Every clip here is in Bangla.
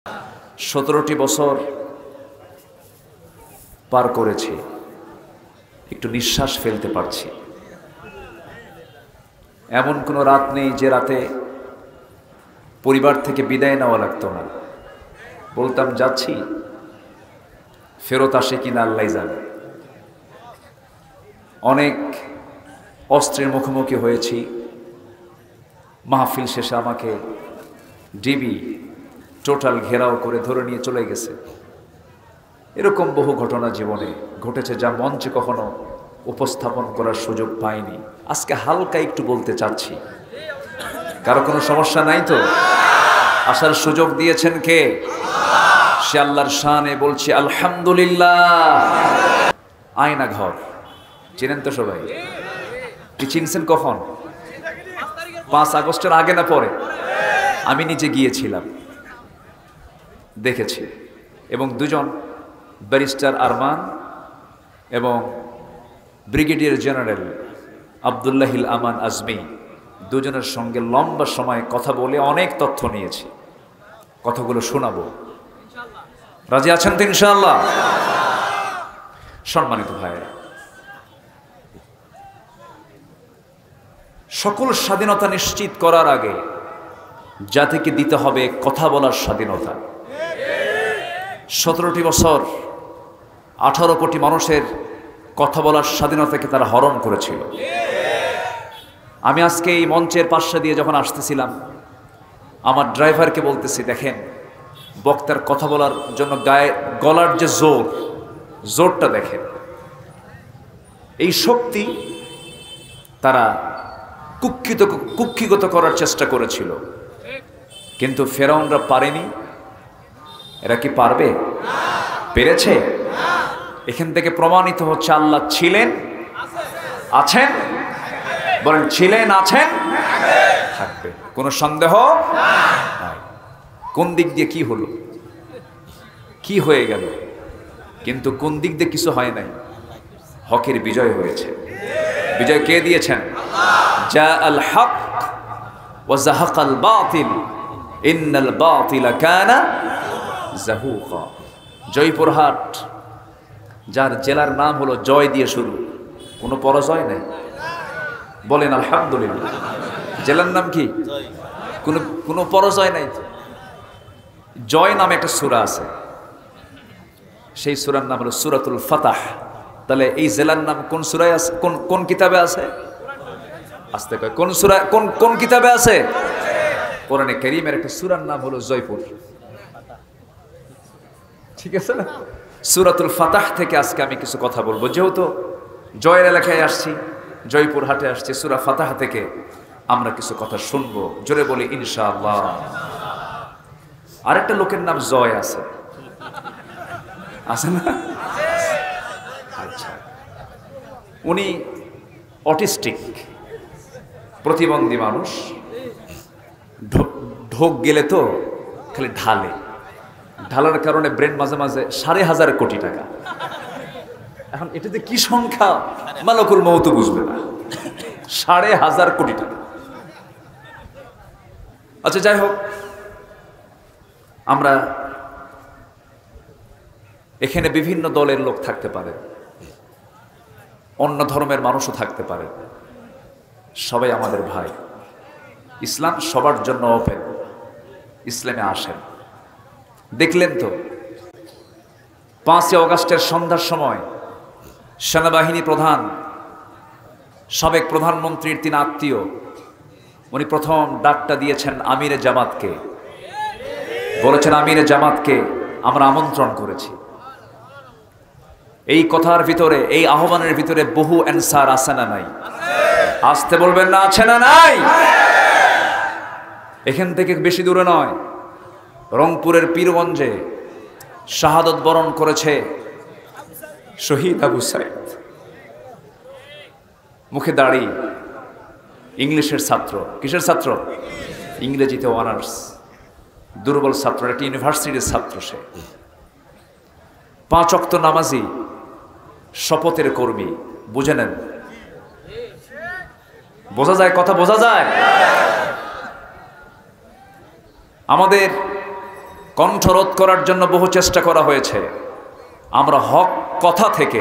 17টি বছর পার করেছি, একটু নিঃশ্বাস ফেলতে পারছি। এমন কোনো রাত নেই যে রাতে পরিবার থেকে বিদায় নেওয়া লাগতো না। বলতাম যাচ্ছি, ফেরত আসে কিনা আল্লাহ জানে। অনেক অস্ত্রের মুখোমুখি হয়েছি। মাহফিল শেষে আমাকে ডিবি টোটাল ঘেরাও করে ধরে নিয়ে চলে গেছে। এরকম বহু ঘটনা জীবনে ঘটেছে, যা মঞ্চে কখনো উপস্থাপন করার সুযোগ পাইনি। আজকে হালকা একটু বলতে চাচ্ছি। কারো কোনো সমস্যা নাই তো? আসার সুযোগ দিয়েছেন কে? সে আল্লাহর শানে বলছি আলহামদুলিল্লাহ। আয়না ঘর চেনেন তো সবাই? কি চিনছেন? কখন? 5 আগস্টের আগে না পরে? আমি নিজে গিয়েছিলাম, দেখেছি। এবং দুজন ব্যারিস্টার আরমান এবং ব্রিগেডিয়ার জেনারেল আব্দুল্লাহিল আমান আজমি, দুজনের সঙ্গে লম্বা সময় কথা বলে অনেক তথ্য নিয়েছি। কথাগুলো শোনাবো। রাজি আছেন তো ইনশাআল্লাহ? সম্মানিত ভাইরা, সকল স্বাধীনতা নিশ্চিত করার আগে জাতিকে দিতে হবে কথা বলার স্বাধীনতা। 17টি বছর 18 কোটি মানুষের কথা বলার স্বাধীনতাকে তারা হরণ করেছিল। আমি আজকে এই মঞ্চের পাশে দিয়ে যখন আসতেছিলাম, আমার ড্রাইভারকে বলতেছি, দেখেন বক্তার কথা বলার জন্য গলার যে জোরটা দেখেন। এই শক্তি তারা কুক্ষিগত করার চেষ্টা করেছিল, কিন্তু ফেরাউনরা পারেনি। এরা কি পারবে? পেরেছে? এখান থেকে প্রমাণিত হচ্ছে আল্লাহ ছিলেন, আছেন। বলেন ছিলেন, আছেন, থাকবে। কোনো সন্দেহ নাই। কোন দিক দিয়ে কি হলো, কি হয়ে গেল, কিন্তু কোন দিক দিয়ে কিছু হয় নাই। হকের বিজয় হয়েছে। বিজয় কে দিয়েছেন? জা আল হক ওয়া যাহাকাল বাতিল ইন্নাল বাতিলা কানা যাহুকা। জয়পুরহাট, যার জেলার নাম হলো জয় দিয়ে শুরু, কোনো পরাজয় নেই। বলেন আলহামদুলিল্লাহ। জেলার নাম কি? কোনো পরাজয় নাই। জয় নামে একটা সূরা আছে, সেই সূরার নাম হলো সূরাতুল ফাতাহ। তাহলে এই জেলার নাম কোন সূরায় আছে? কোন কিতাবে আছে? আস্তে কয়, কোন সূরা, কোন কিতাবে আছে? কোরআনে কারীমের একটা সূরার নাম হলো জয়পুর। ঠিক আছে না? সূরাতুল ফাতাহ থেকে আজকে আমি কিছু কথা বলবো। যেহেতু জয়ের এলাকায় আসছি, জয়পুর হাটে আসছি, সূরা ফাতাহ থেকে আমরা কিছু কথা শুনবো। জোরে বলি ইনশাআল্লাহ। আরেকটা লোকের নাম জয় আছে, আছে না? আচ্ছা, উনি অটিস্টিক, প্রতিবন্ধী মানুষ। ঢোক গেলে তো খালি ঢালার কারণে ব্রেন মাঝে মাঝে 5,500 কোটি টাকা। এখন এটাতে কি সংখ্যা মালাকুল মউত বুঝবে না। 5,500 কোটি টাকা। আচ্ছা, যাই হোক, আমরা এখানে বিভিন্ন দলের লোক থাকতে পারে, অন্য ধর্মের মানুষও থাকতে পারে। সবাই আমাদের ভাই। ইসলাম সবার জন্য ওপেন। ইসলামে আসেন। দেখলেন তো 5 আগস্টের সন্ধ্যার সময় সেনাবাহিনী প্রধান, সাবেক প্রধানমন্ত্রীর 3 আত্মীয়, উনি প্রথম ডাকটা দিয়েছেন আমিরে জামাতকে। বলেছেন আমিরে জামাতকে আমরা আমন্ত্রণ করেছি। এই কথার ভিতরে, এই আহ্বানের ভিতরে বহু অ্যানসার আছে না নাই? আসতে বলবেন না, আছে না নাই? এখান থেকে বেশি দূরে নয়, রংপুরের পীরগঞ্জে শাহাদত বরণ করেছে শহীদ আবু সাইদ। মুখে দাড়ি, ইংলিশের ছাত্র। কিসের ছাত্র? ইংরেজিতে অনার্স। দুর্বল ছাত্র, একটা ইউনিভার্সিটির ছাত্র সে। 5 ওয়াক্ত নামাজি, শপথের কর্মী। বুঝে নেন। বোঝা যায়? কথা বোঝা যায়? আমাদের কণ্ঠরোধ করার জন্য বহু চেষ্টা করা হয়েছে, আমরা হক কথা থেকে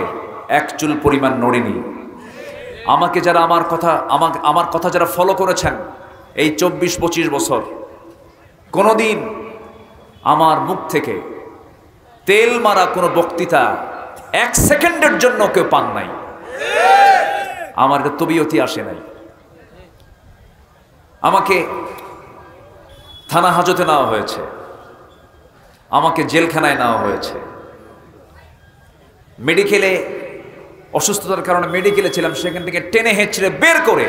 এক চুল পরিমাণ নড়িনি। আমাকে যারা আমার কথা যারা ফলো করেছেন এই 24-25 বছর, কোনোদিন আমার মুখ থেকে তেল মারা কোনো বক্তৃতা 1 সেকেন্ডের জন্য কেউ পান নাই। আমার এটা তবিয়তি আসে নাই। আমাকে থানা হাজতে নেওয়া হয়েছে, আমাকে জেলখানায় নেওয়া হয়েছে, মেডিকেলে অসুস্থতার কারণে মেডিকেলে ছিলাম, সেখান থেকে টেনে হেঁচড়ে বের করে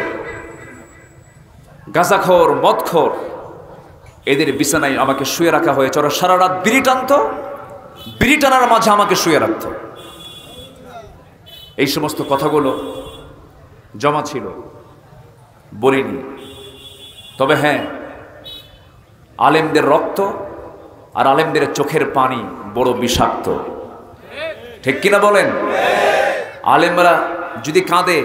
গাঁজাখোর মদখোর এদের বিছানায় আমাকে শুয়ে রাখা হয়েছে। ওরা সারা রাত বিড়ি টানত, বিড়ি টানার মাঝে আমাকে শুয়ে রাখত। এই সমস্ত কথাগুলো জমা ছিল, বলিনি। তবে হ্যাঁ, আলেমদের রক্ত আর আলেমদের চোখের পানি বড় বিষাক্ত, ঠিক কিনা বলেন? আলেমরা যদি কাঁদে,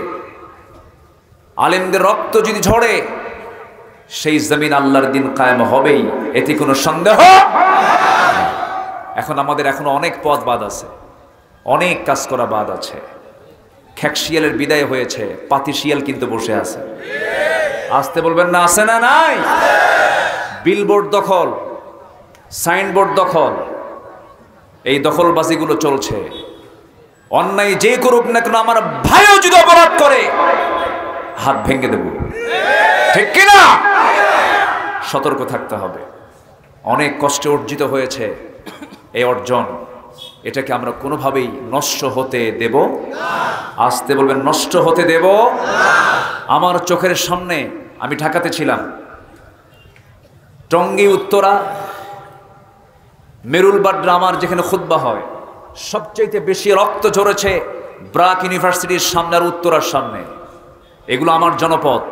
আলেমদের রক্ত যদি ঝরে, সেই জমিন আল্লাহর দিন কায়েম হবেই, এতে কোনো সন্দেহ। এখন আমাদের এখনো অনেক পথ বাদ আছে, অনেক কাজ করা বাদ আছে। খ্যাকশিয়ালের বিদায় হয়েছে, পাতিশিয়াল কিন্তু বসে আছে। আসতে বলবেন না, আছে না নাই? বিলবোর্ড দখল, সাইনবোর্ড দখল, এই দখলবাজিগুলো চলছে। অন্যায় যে করুক না কেন, আমার ভাইও যদি অপরাধ করে হাত ভেঙে দেব, ঠিক কিনা? সতর্ক থাকতে হবে। অনেক কষ্টে অর্জিত হয়েছে এই অর্জন, এটাকে আমরা কোনোভাবেই নষ্ট হতে দেব। আসতে বলবেন, নষ্ট হতে দেব। আমার চোখের সামনে, আমি ঢাকাতে ছিলাম, টঙ্গী উত্তরা মেরুলবাড্রা আমার যেখানে খুতবা হয়, সবচেয়ে বেশি রক্ত ঝরেছে ব্রাক ইউনিভার্সিটির সামনে আর উত্তরার সামনে। এগুলো আমার জনপদ।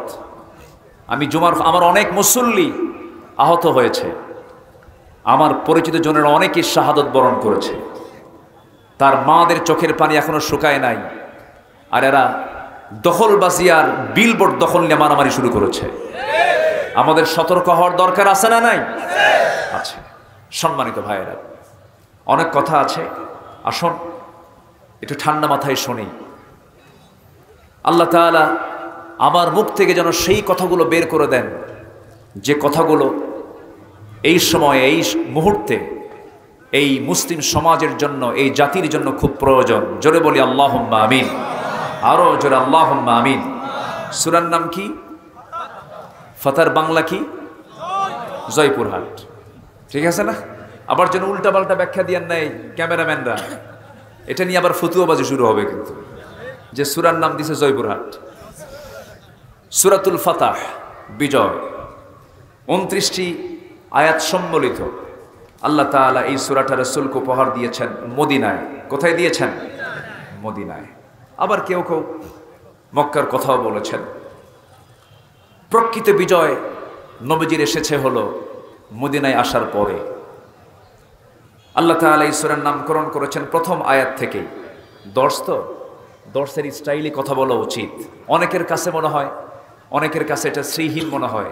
আমি আমার অনেক মুসল্লি আহত হয়েছে, আমার পরিচিত জনের অনেকেই শাহাদত বরণ করেছে। তার মাদের চোখের পানি এখনো শুকায় নাই, আর এরা দখলবাজি আর বিলবোর্ড দখল নিয়ে মারামারি শুরু করেছে। আমাদের সতর্ক হওয়ার দরকার আছে না নাই? আছে। সম্মানিত ভাইয়েরা, অনেক কথা আছে, আসুন একটু ঠান্ডা মাথায় শুনি। আল্লাহ তাআলা আমার মুখ থেকে যেন সেই কথাগুলো বের করে দেন, যে কথাগুলো এই সময়ে, এই মুহূর্তে এই মুসলিম সমাজের জন্য, এই জাতির জন্য খুব প্রয়োজন। জোরে বলি আল্লাহুম্মা আমিন। আরো জোরে আল্লাহুম্মা আমিন। সূরার নাম কি? ফাতার বাংলা কি? জয়পুরহাট। ঠিক আছে না? আবার যেন উল্টাপাল্টা ব্যাখ্যা দিয়ার নাই ক্যামেরাম্যানরা, এটা নিয়ে আবার ফতুয়াবাজি শুরু হবে কিন্তু, যে সূরার নাম দিছে জয়পুরহাট। সূরাতুল ফাতাহ, বিজয়, 29টি আয়াত সম্বলিত। আল্লাহ তাআলা এই সূরাটা রাসূলকে উপহার দিয়েছেন মদিনায়। কোথায় দিয়েছেন? মদিনায়। আবার কেউ কেউ মক্কার কথাও বলেছেন। প্রকৃত বিজয় নবীজির এসেছে হলো মদিনায় আসার পরে। আল্লাহ তাআলা এই সূরার নামকরণ করেছেন প্রথম আয়াত থেকেই। দর্শের স্টাইলে কথা বলা উচিত। অনেকের কাছে মনে হয়, অনেকের কাছে এটা শ্রীহীন মনে হয়,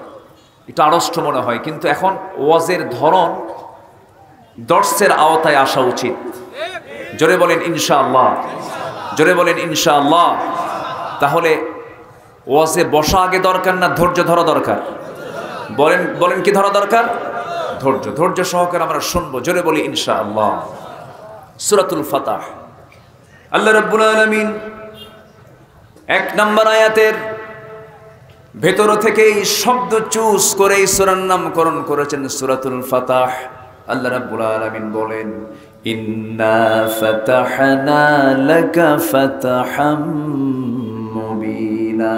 এটা আড়ষ্ট মনে হয়, কিন্তু এখন ওয়াজের ধরন দর্শের আওতায় আসা উচিত। জোরে বলেন ইনশাআল্লাহ, জোরে বলেন ইনশাআল্লাহ। তাহলে ওয়াজে বসা আগে দরকার না ধৈর্য ধরা দরকার? বলেন কি ধরা দরকার? ধৈর্য সহকারে আমরা শুনবো। জোরে বলি ইনশাআল্লাহ। সূরাতুল ফাতাহ, আল্লাহ রাব্বুল আলামিন 1 নম্বর আয়াতের ভেতর থেকেই শব্দ চুজ করে এই সূরার নামকরণ করেছেন সূরাতুল ফাতাহ। আল্লাহ রাব্বুল আলামিন বলেন, ইন্না ফাতাহনা লাকা ফাতহাম মুবিনা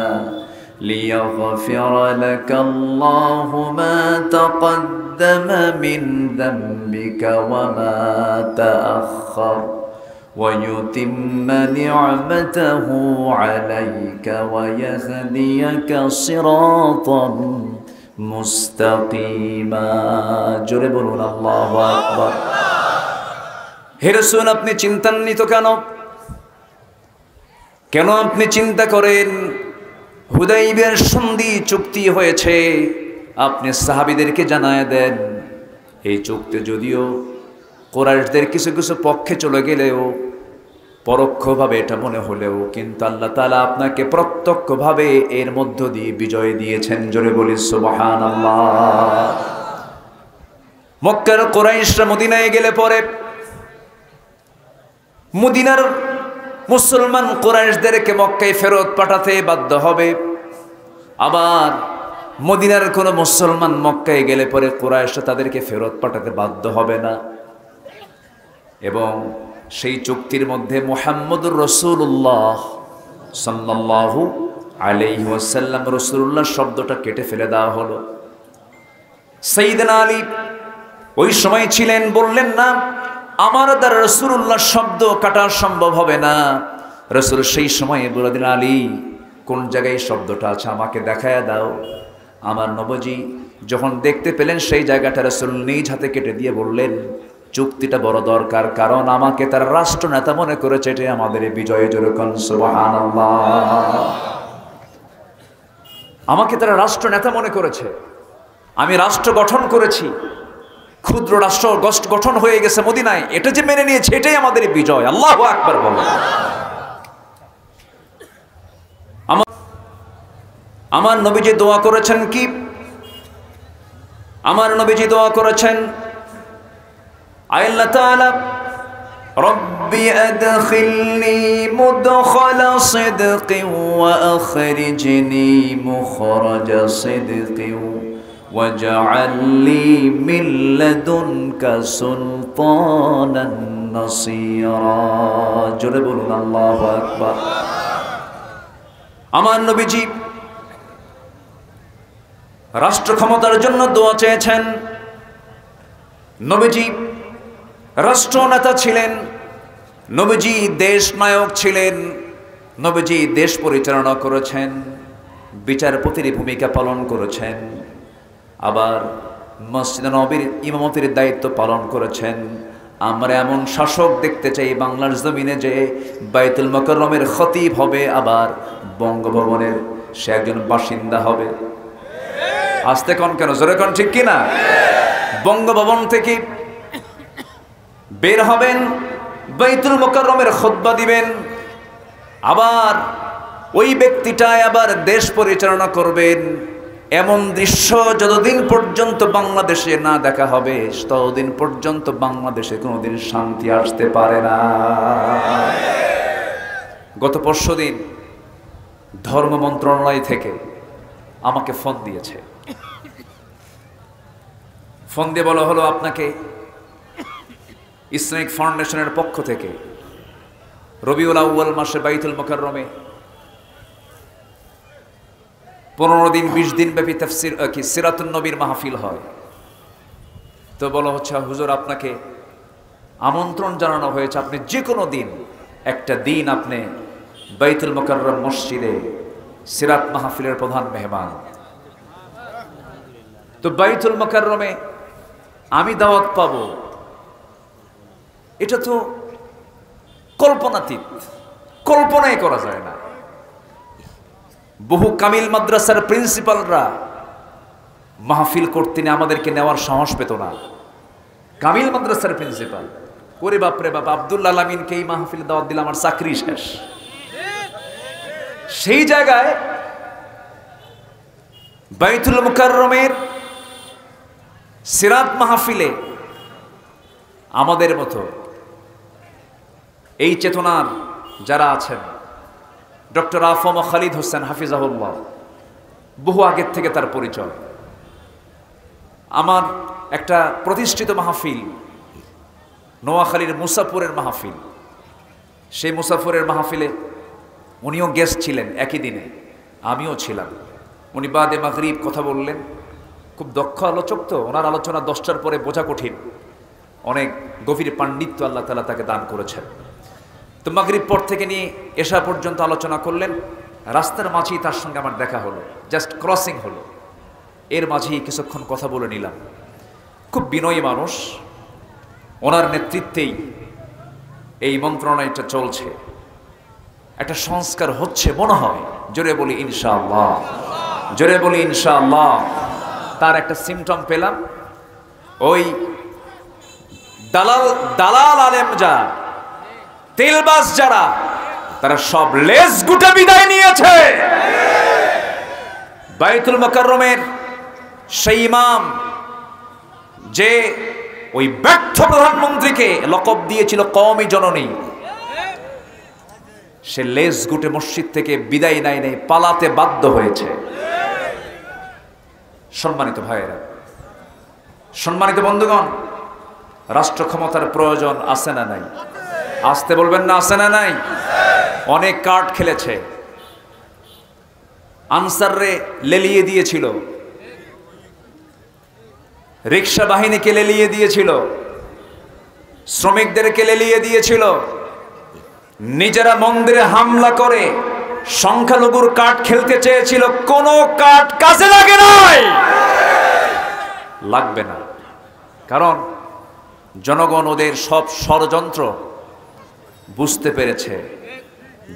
লিয়াগফিরা লাকা আল্লাহু মা তাকদ্দামা মিন যামবিকা ওয়া মা তাআখার ويتم نعمته عليك ويهديك صراطا মুস্তাকিমা। জোরে বলুন আল্লাহু আকবার। হে রাসূল, আপনি চিন্তান্বিত কেন আপনি চিন্তা করেন? হুদাইবিয়ার সন্ধি চুক্তি হয়েছে, আপনি সাহাবীদেরকে জানায় দেন এই চুক্তি যদিও কুরাইশদের কিছু কিছু পক্ষে চলে গেলেও, পরোক্ষভাবে এটা মনে হলেও, কিন্তু আল্লাহ তাআলা আপনাকে প্রত্যক্ষভাবে এর মধ্য দিয়ে বিজয় দিয়েছেন। জোরে বলি সুবহানাল্লাহ। মক্কার কুরাইশরা মদিনায় গেলে পরে মদিনার মুসলমান কুরাইশদেরকে মক্কায় ফেরত পাঠাতে বাধ্য হবে। আবার মদিনার কোনো মুসলমান মক্কায় গেলে পরে কুরাইশরা তাদেরকে ফেরত পাঠাতে বাধ্য হবে না। এবং সেই চুক্তির মধ্যে মুহাম্মদুর রাসূলুল্লাহ সাল্লাল্লাহু আলাইহি ওয়াসাল্লাম, রাসূলুল্লাহ শব্দটা কেটে ফেলে দেওয়া হলো। সাইয়েদনা আলী ওই সময় ছিলেন, বললেন না আমার দ্বারা রাসূলুল্লাহ শব্দ কাটা সম্ভব হবে না। রাসূল সেই সময়ে বলে দিলেন, আলী কোন জায়গায় শব্দটা আছে আমাকে দেখায়া দাও। আমার নবজি যখন দেখতে পেলেন সেই জায়গাটা, রাসূল নিজ হাতে কেটে দিয়ে বললেন, চুক্তিটা বড় দরকার, কারণ আমাকে তার রাষ্ট্রনেতা মনে করেছে, এটাই আমাদের বিজয়। জোরে কোন সুবহানাল্লাহ। আমাকে তারা রাষ্ট্রনেতা মনে করেছে, আমি রাষ্ট্র গঠন করেছি, ক্ষুদ্র রাষ্ট্র গঠন হয়ে গেছে মদিনায়, এটা যে মেনে নিয়েছে এটাই আমাদের বিজয়। আল্লাহু আকবার বলেন। আমার নবীজি দোয়া করেছেন কি? আমার নবীজি দোয়া করেছেন, আল্লাহ তাআলা রব্বি আদখিলনি মুদখালা সিদকিন ওয়া আখরিজনি মুখরাজা সিদকিন ওয়াজআল লি মিন লাদুনকা সুলতানান নাসীরা। জোরে বলুন আল্লাহু আকবার। আমার নবীজি রাষ্ট্র ক্ষমতার জন্য দোয়া চেয়েছেন। নবীজি রাষ্ট্রনেতা ছিলেন, নবীজি দেশ নায়ক ছিলেন, নবীজি দেশ পরিচালনা করেছেন, বিচারপতির ভূমিকা পালন করেছেন, আবার মসজিদে নববীর ইমামতির দায়িত্ব পালন করেছেন। আমরা এমন শাসক দেখতে চাই বাংলার জমিনে যে বাইতুল মুকাররমের খতিব হবে, আবার বঙ্গভবনের সে একজন বাসিন্দা হবে। আসতে কোন কেন, জোরে কোন, ঠিক কিনা? বঙ্গভবন থেকে বের হবেন, বাইতুল মুকাররমের খুতবা দিবেন, আবার ওই ব্যক্তিটাই আবার দেশ পরিচালনা করবেন। এমন দৃশ্য যতদিন পর্যন্ত বাংলাদেশে না দেখা হবে ততদিন পর্যন্ত বাংলাদেশে কোনোদিন শান্তি আসতে পারে না। গত পরশুদিন ধর্ম মন্ত্রণালয় থেকে আমাকে ফোন দিয়েছে। ফোন দিয়ে বলা হলো, আপনাকে ইসলামিক ফাউন্ডেশনের পক্ষ থেকে রবিউল আউয়াল মাসে বাইতুল মুকাররমে 15 দিন 20 দিন ব্যাপী তাফসীর সিরাতুন নবীর মাহফিল হয়। তো বলা হচ্ছে, হুজুর আপনাকে আমন্ত্রণ জানানো হয়েছে, আপনি যে কোনো দিন একটা দিন আপনি বাইতুল মুকাররম মসজিদে সিরাত মাহফিলের প্রধান মেহমান। তো বাইতুল মুকাররমে আমি দাওয়াত পাবো, এটা তো কল্পনাতীত, কল্পনাই করা যায় না। বহু কামিল মাদ্রাসার প্রিন্সিপালরা মাহফিল করতে আমাদেরকে নেওয়ার সাহস পেত না। কামিল মাদ্রাসার প্রিন্সিপাল, ওরে বাপরে বাপ, আব্দুল আলামিনকে এই মাহফিল দাওয়াত দিলে আমার চাকরি শেষ। সেই জায়গায় বাইতুল মুকাররমের সিরাত মাহফিলে আমাদের মতো এই চেতনার যারা আছেন, ডক্টর আফম খালিদ হোসেন হাফিজাহুল্লাহ, বহু আগের থেকে তার পরিচয়। আমার একটা প্রতিষ্ঠিত মাহফিল নোয়াখালীর মুসাফুরের মাহফিল, সেই মুসাফুরের মাহফিলে উনিও গেস্ট ছিলেন, একই দিনে আমিও ছিলাম। উনি বাদে মাগরিব কথা বললেন, খুব দক্ষ আলোচক, তো ওনার আলোচনা 10টার পরে বোঝা কঠিন, অনেক গভীর পাণ্ডিত্য আল্লাহ তাআলা তাকে দান করেছেন। তো মাগরিব পর থেকে নিয়ে এশা পর্যন্ত আলোচনা করলেন। রাস্তার মাঝেই তার সঙ্গে আমার দেখা হলো, জাস্ট ক্রসিং হলো, এর মাঝেই কিছুক্ষণ কথা বলে নিলাম। খুব বিনয়ী মানুষ, ওনার নেতৃত্বেই এই মন্ত্রণালয়টা চলছে, একটা সংস্কার হচ্ছে মনে হয়। জোরে বলি ইনশাআল্লাহ, জোরে বলি ইনশাআল্লাহ। তার একটা সিমটম পেলাম, ওই দালাল দালাল আলেম যা, তেলবাজ যারা, তারা সব লেজ গুটে বিদায় নিয়েছে। বাইতুল মুকাররমের সেই ইমাম যে ওই ব্যর্থ প্রধানমন্ত্রীকে লকব দিয়েছিল কওমি জননী, সে লেজ গুটে মসজিদ থেকে বিদায় নেয় নাই, পালাতে বাধ্য হয়েছে। সম্মানিত ভাইয়েরা, সম্মানিত বন্ধুগণ, রাষ্ট্র ক্ষমতার প্রয়োজন আছে না নাই? আসতে বলবেন না, আছে না নাই? অনেক কার্ড খেলেছে, আনসাররে লেলিয়ে দিয়েছিল, রিক্সা বাহিনীকে লেলিয়ে দিয়েছিল, শ্রমিকদেরকে লেলিয়ে দিয়েছিল, নিজেরা মন্দিরে হামলা করে সংখ্যালঘুর কার্ড খেলতে চেয়েছিল। কোন কার্ড কাজে লাগে নাই, লাগবে না, কারণ জনগণ ওদের সব ষড়যন্ত্র বুঝতে পেরেছে।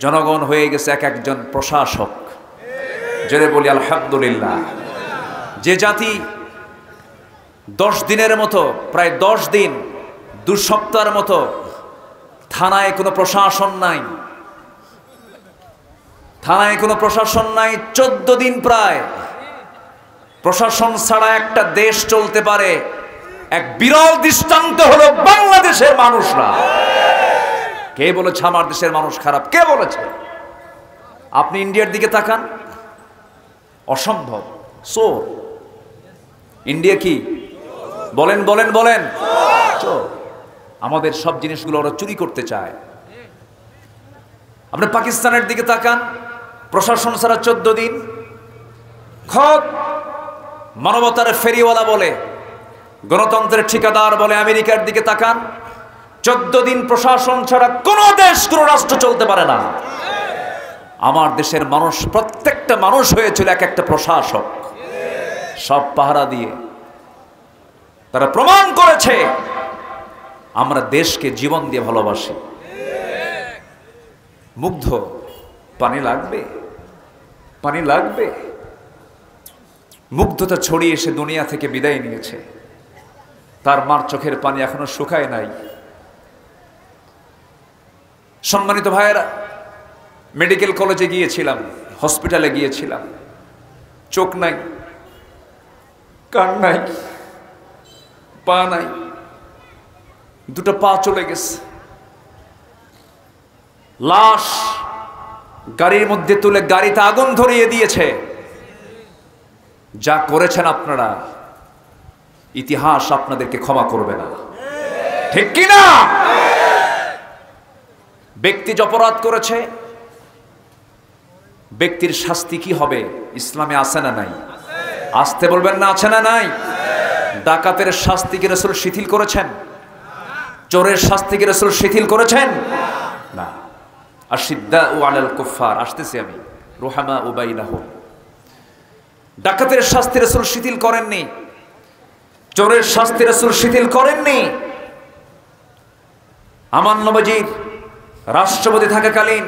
জনগণ হয়ে গেছে এক একজন প্রশাসক। জেনে বলি আলহামদুলিল্লাহ। যে জাতি 10 দিনের মতো, প্রায় 10 দিন 2 সপ্তাহের মতো থানায় কোনো প্রশাসন নাই, থানায় কোনো প্রশাসন নাই, 14 দিন প্রায় প্রশাসন ছাড়া একটা দেশ চলতে পারে, এক বিরল দৃষ্টান্ত হলো বাংলাদেশের মানুষরা। কে বলেছে আমার দেশের মানুষ খারাপ? কে বলেছে? আপনি ইন্ডিয়ার দিকে তাকান, অসম্ভব চোর। ইন্ডিয়া কি? বলেন বলেন বলেন, চোর। আমাদের সব জিনিসগুলো ওরা চুরি করতে চায়। আপনি পাকিস্তানের দিকে তাকান, প্রশাসন ছাড়া 14 দিন, খোদ মানবতার ফেরিওয়ালা বলে, গণতন্ত্রের ঠিকাদার বলে আমেরিকার দিকে তাকান, 14 দিন প্রশাসন ছাড়া কোন দেশ, কোন রাষ্ট্র চলতে পারে না। আমার দেশের মানুষ, প্রত্যেকটা মানুষ হয়েছিল এক একটা প্রশাসক, সব পাহারা দিয়ে। তারা প্রমাণ করেছে আমরা দেশকে জীবন দিয়ে ভালোবাসি। মুগ্ধ, পানি লাগবে, পানি লাগবে। মুগ্ধতা ছড়িয়ে এসে দুনিয়া থেকে বিদায় নিয়েছে। তার মার চোখের পানি এখনো শুকায় নাই। সম্মানিত ভাইয়েরা, মেডিকেল কলেজে গিয়েছিলাম, হসপিটালে গিয়েছিলাম, চোখ নাই, কান নাই, পা নাই, 2টা পা চলে গেছে। লাশ গাড়ির মধ্যে তুলে গাড়িতে আগুন ধরিয়ে দিয়েছে। যা করেছেন আপনারা, ইতিহাস আপনাদেরকে ক্ষমা করবে না, ঠিক কি না? ব্যক্তি যে অপরাধ করেছে, ব্যক্তির শাস্তি কি হবে ইসলামে আছে না নাই? আসতে বলবেন না, আছে না নাই? ডাকাতের শাস্তি কি রাসূল শিথিল করেছেন? চোরের শাস্তি কি রাসূল শিথিল করেছেন? না। আশিদ্দাউ আলাল কুফার, আসতেছি আমি, রুহামাউ বাইনাহুম। ডাকাতের শাস্তি রাসূল শিথিল করেননি, চোরের শাস্তি রাসূল শিথিল করেননি। আমার নবীজির রাষ্ট্রপতি থাকাকালীন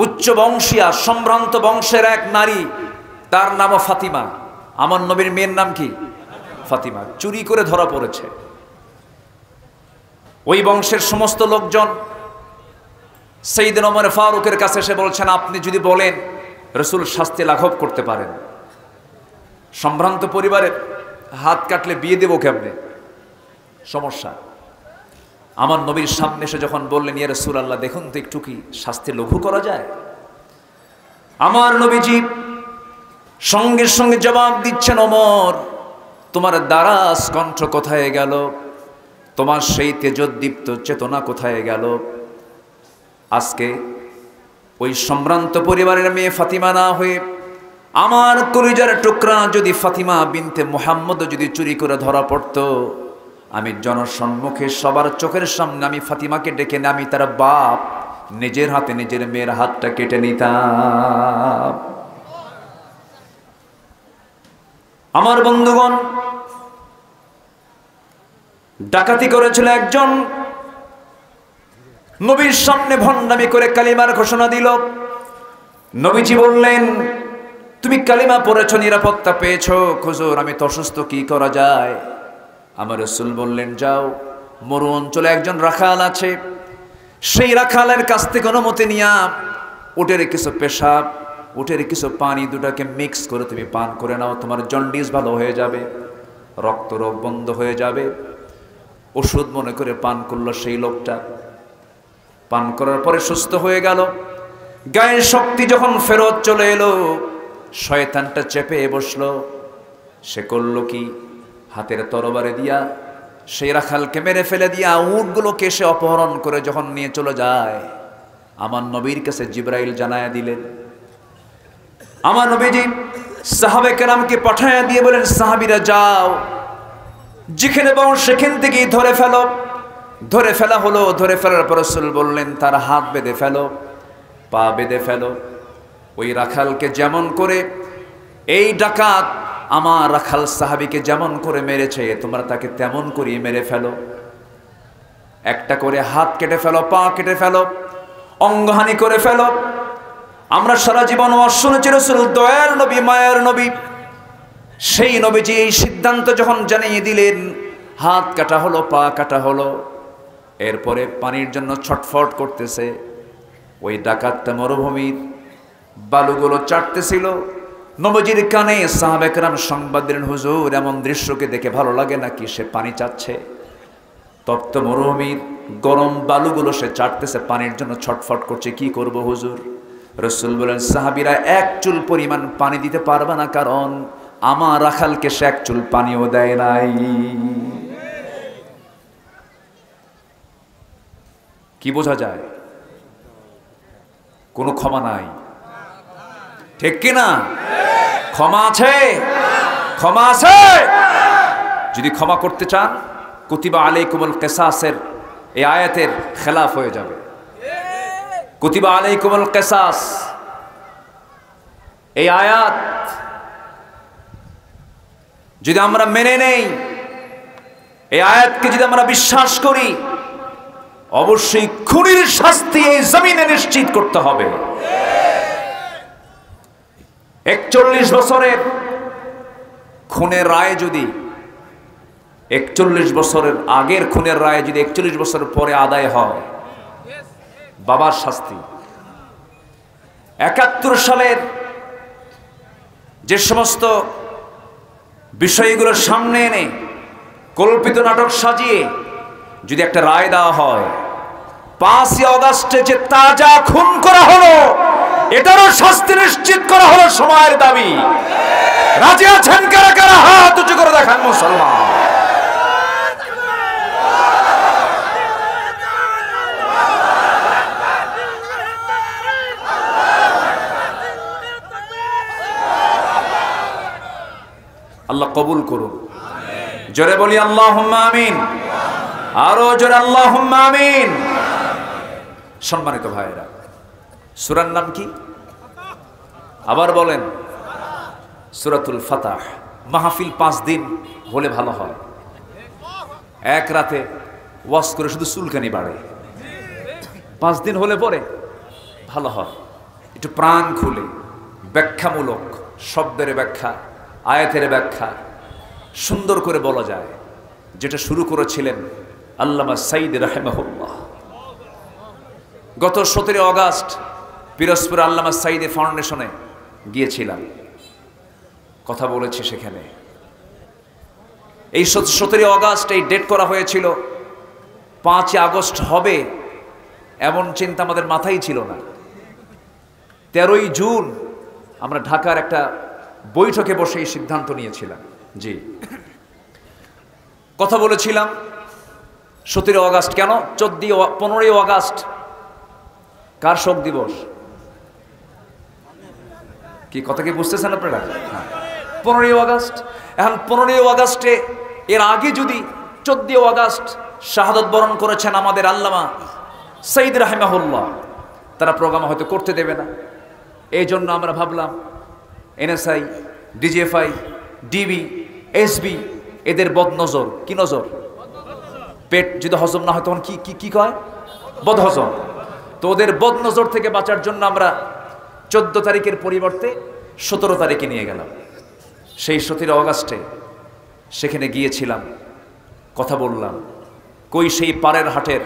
উচ্চ বংশীয়া সম্ভ্রান্ত বংশের এক নারী, তার নামও ফাতিমা, আমার নবীর মেয়ের নাম কি? ফাতিমা, চুরি করে ধরা পড়েছে। ওই বংশের সমস্ত লোকজন সাইয়েদনা ওমর ফারুকের কাছে এসে বলছেন, আপনি যদি বলেন রাসূল শাস্তি লাঘব করতে পারেন। সম্ভ্রান্ত পরিবারের হাত কাটলে বিয়ে দেবো কেমনে? সমস্যা। আমার নবীর সামনে এসে যখন বললেন, ইয়া রাসূলুল্লাহ, দেখুন তো একটু কি শাস্তি লঘু করা যায়? আমার নবীজি সঙ্গে সঙ্গে জবাব দিচ্ছেন, ওমর, তোমার দারাজ কণ্ঠ কোথায় গেল? তোমার সেই তেজোদ্দীপ্ত চেতনা কোথায় গেল? আজকে ওই সম্ভ্রান্ত পরিবারের মেয়ে ফাতিমা না হয়ে আমার কলিজার টুকরা যদি ফাতিমা বিনতে মুহাম্মদ যদি চুরি করে ধরা পড়তো, আমি জনসম্মুখে সবার চোখের সামনে আমি ফাতিমাকে ডেকে নিয়ে আমি তার বাপ নিজের হাতে নিজের মেয়ের হাতটা কেটে নিতাম। আমার বন্ধুগণ, ডাকাতি করেছিল একজন, নবীর সামনে ভণ্ডামি করে কালিমার ঘোষণা দিল। নবীজি বললেন, তুমি কালিমা পড়েছ, নিরাপত্তা পেয়েছো, হুজুর আমি তো অসুস্থ, কি করা যায়? আমার রাসূল বললেন, যাও মরু অঞ্চলে একজন রাখাল আছে, সেই রাখালের কাছ থেকে অনুমতি নিয়া উটের কিছু পেশাব, উটের কিছু পানি দুটাকে মিক্স করে তুমি পান করে নাও, তোমার জন্ডিস ভালো হয়ে যাবে, রক্ত রোগ বন্ধ হয়ে যাবে। ওষুধ মনে করে পান করলো সেই লোকটা। পান করার পরে সুস্থ হয়ে গেল। গায়ের শক্তি যখন ফেরত চলে এলো, শয়তানটা চেপে বসলো। সে করলো কি, হাতের তরবারে দিয়া সেই রাখালকে মেরে ফেলে দিয়া উটগুলোকে সে অপহরণ করে যখন নিয়ে চলে যায়, আমার নবীর কাছে জিবরাইল জানায়া দিলেন। আমার নবীজি সাহাবে কেরামকে পাঠায়া দিয়ে বলেন, সাহাবীরা যাও, যেখানে পাও সেখান থেকেই ধরে ফেলো। ধরে ফেলা হলো। ধরে ফেলার পর রাসূল বললেন, তার হাত বেঁধে ফেলো, পা বেঁধে ফেলো। ওই রাখালকে যেমন করে এই ডাকাত আমার রাখাল সাহাবীকে যেমন করে মেরেছে, তোমরা তাকে তেমন করেই মেরে ফেলো। একটা করে হাত কেটে ফেলো, পা কেটে ফেলো, অঙ্গহানি করে ফেলো। আমরা সারা জীবন শুনেছি রাসূল দয়ার নবী, মায়ের নবী, সেই নবীজি এই সিদ্ধান্ত যখন জানিয়ে দিলেন, হাত কাটা হলো, পা কাটা হলো। এরপরে পানির জন্য ছটফট করতেছে। ওই ডাকাতটা মরুভূমির বালুগুলো চাটতেছিল। নবীজির কানে সাহাবে কেরাম সংবাদ দিলেন, হুজুর এমন দৃশ্যকে দেখে ভালো লাগে নাকি? সে পানি চাচ্ছে, তপ্ত মরুভূমির গরম বালুগুলো সে চাটতেছে, পানির জন্য ছটফট করছে, কি করব হুজুর? রাসূল বলেন, সাহাবীরা এক চুল পরিমাণ পানি দিতে পারবে না, কারণ আমার রাখালকে সে এক চুল পানিও দেয় নাই। কি বোঝা যায়? কোনো ক্ষমা নাই, ঠিক কিনা? ক্ষমা আছে, ক্ষমা আছে। যদি ক্ষমা করতে চান, কুতিবা আলাইকুমুল কিসাসের এই আয়াতের খেলাফ হয়ে যাবে। কুতিবা আলাইকুমুল কিসাস এই আয়াত যদি আমরা মেনে নেই, এই আয়াতকে যদি আমরা বিশ্বাস করি, অবশ্যই খুনির শাস্তি এই জমিনে নিশ্চিত করতে হবে। 41 বছরের খুনের রায় যদি 41 বছরের আগের খুনের রায় যদি 41 বছর পরে আদায় হয়, বাবার শাস্তি। 71 সালের যে সমস্ত বিষয়গুলোর সামনে এনে কল্পিত নাটক সাজিয়ে যদি একটা রায় দেওয়া হয়, 5ই আগস্টে যে তাজা খুন করা হলো, এটারও শাস্তি নিশ্চিত করা হলো সময়ের দাবি। রাজি আছেন কারা কারা? হাত উঁচু করে দেখান মুসলমান। আল্লাহ কবুল করুন। জোরে বলি আল্লাহুম্মা আমিন। আরো জোরে আল্লাহুম্মা আমিন। সম্মানিত ভাইরা, সূরার নাম কি? আবার বলেন। সূরাতুল ফাতাহ। মাহফিল 5 দিন হলে ভালো হয়। এক রাতে ওয়াজ করে শুধু চুলকানি বাড়ে। 5 দিন হলে পরে ভালো হয়। একটু প্রাণ খুলে ব্যাখ্যামূলক শব্দের ব্যাখ্যা, আয়াতের ব্যাখ্যা সুন্দর করে বলা যায়, যেটা শুরু করেছিলেন আল্লামা সাইদ রাহিমাহুল্লাহ। গত 17 আগস্ট পিরোজপুর আল্লামা সাইদি ফাউন্ডেশনে গিয়েছিলাম, কথা বলেছি সেখানে। এই 17 আগস্ট এই ডেট করা হয়েছিল, 5 আগস্ট হবে এমন চিন্তা আমাদের মাথায় ছিল না। 13ই জুন আমরা ঢাকার একটা বৈঠকে বসে এই সিদ্ধান্ত নিয়েছিলাম। জি, কথা বলেছিলাম 17 আগস্ট কেন, 15ই আগস্ট কার শোক দিবস? কি কথা কি বুঝতেছেন আপনারা? 15ই আগস্ট। এখন 15ই আগস্টে এর আগে যদি 14 আগস্ট শাহাদত বরণ করেছেন আমাদের আল্লামা সাইদ রাহিমাহুল্লাহ, তারা প্রোগ্রাম হয়তো করতে দেবে না। এই জন্য আমরা ভাবলাম এনএসআই, ডিজিএফআই, ডিবি, এসবি এদের বদনজর। কি নজর? পেট যদি হজম না হয় তখন কি কি কি কয়? বদহজম। তো ওদের বদনজর থেকে বাঁচার জন্য আমরা 14 তারিখের পরিবর্তে 17 তারিখে নিয়ে গেলাম। সেই 17 আগস্টে সেখানে গিয়েছিলাম, কথা বললাম। কই সেই পারের হাটের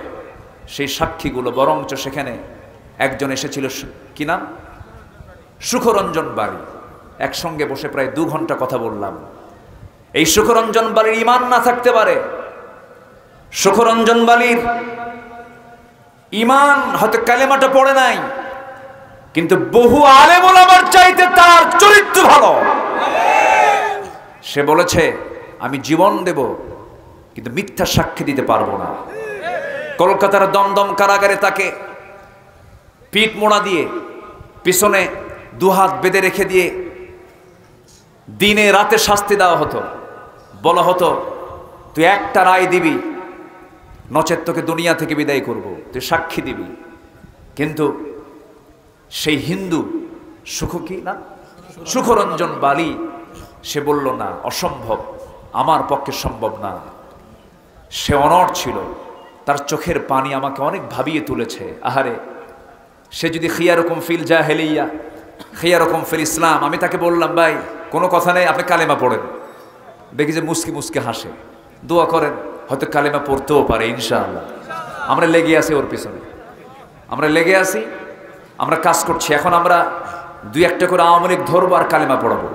সেই সাক্ষীগুলো, বরঞ্চ সেখানে একজন এসেছিল, কি নাম, সুখরঞ্জন বাড়ি। একসঙ্গে বসে প্রায় 2 ঘন্টা কথা বললাম। এই সুখরঞ্জন বাড়ির ঈমান না থাকতে পারে, সুখরঞ্জন বাড়ির ঈমান হয়তো কালেমাটা পড়ে নাই, কিন্তু বহু আলেম ওলামার চাইতে তার চরিত্র ভালো। সে বলেছে আমি জীবন দেব কিন্তু মিথ্যা সাক্ষী দিতে পারবো না। কলকাতার দমদম কারাগারে তাকে পিঠ মোড়া দিয়ে পিছনে 2 হাত বেঁধে রেখে দিয়ে দিনে রাতে শাস্তি দেওয়া হতো। বলা হতো তুই একটা রায় দিবি, নচেত তোকে দুনিয়া থেকে বিদায় করব, তুই সাক্ষী দিবি। কিন্তু সেই হিন্দু সুখরঞ্জন বালি সে বলল না, অসম্ভব, আমার পক্ষে সম্ভব না। সে অনড় ছিল, তার চোখের পানি আমাকে অনেক ভাবিয়ে তুলেছে। আহারে, সে যদি খিয়ারকম ফিল জাহেলিয়া খিয়ারকম ফিল ইসলাম। আমি তাকে বললাম ভাই কোনো কথা নেই, আপনি কালেমা পড়েন। দেখি যে মুস্কি মুস্কি হাসে, দোয়া করেন, হয়তো কালেমা পড়তেও পারে ইনশাআল্লাহ। আমরা লেগে আছি ওর পিছনে, আমরা লেগে আছি, আমরা কাজ করছি। এখন আমরা 2-1টা করে আওয়ামী লীগ ধরবো আর কালেমা পড়াবো।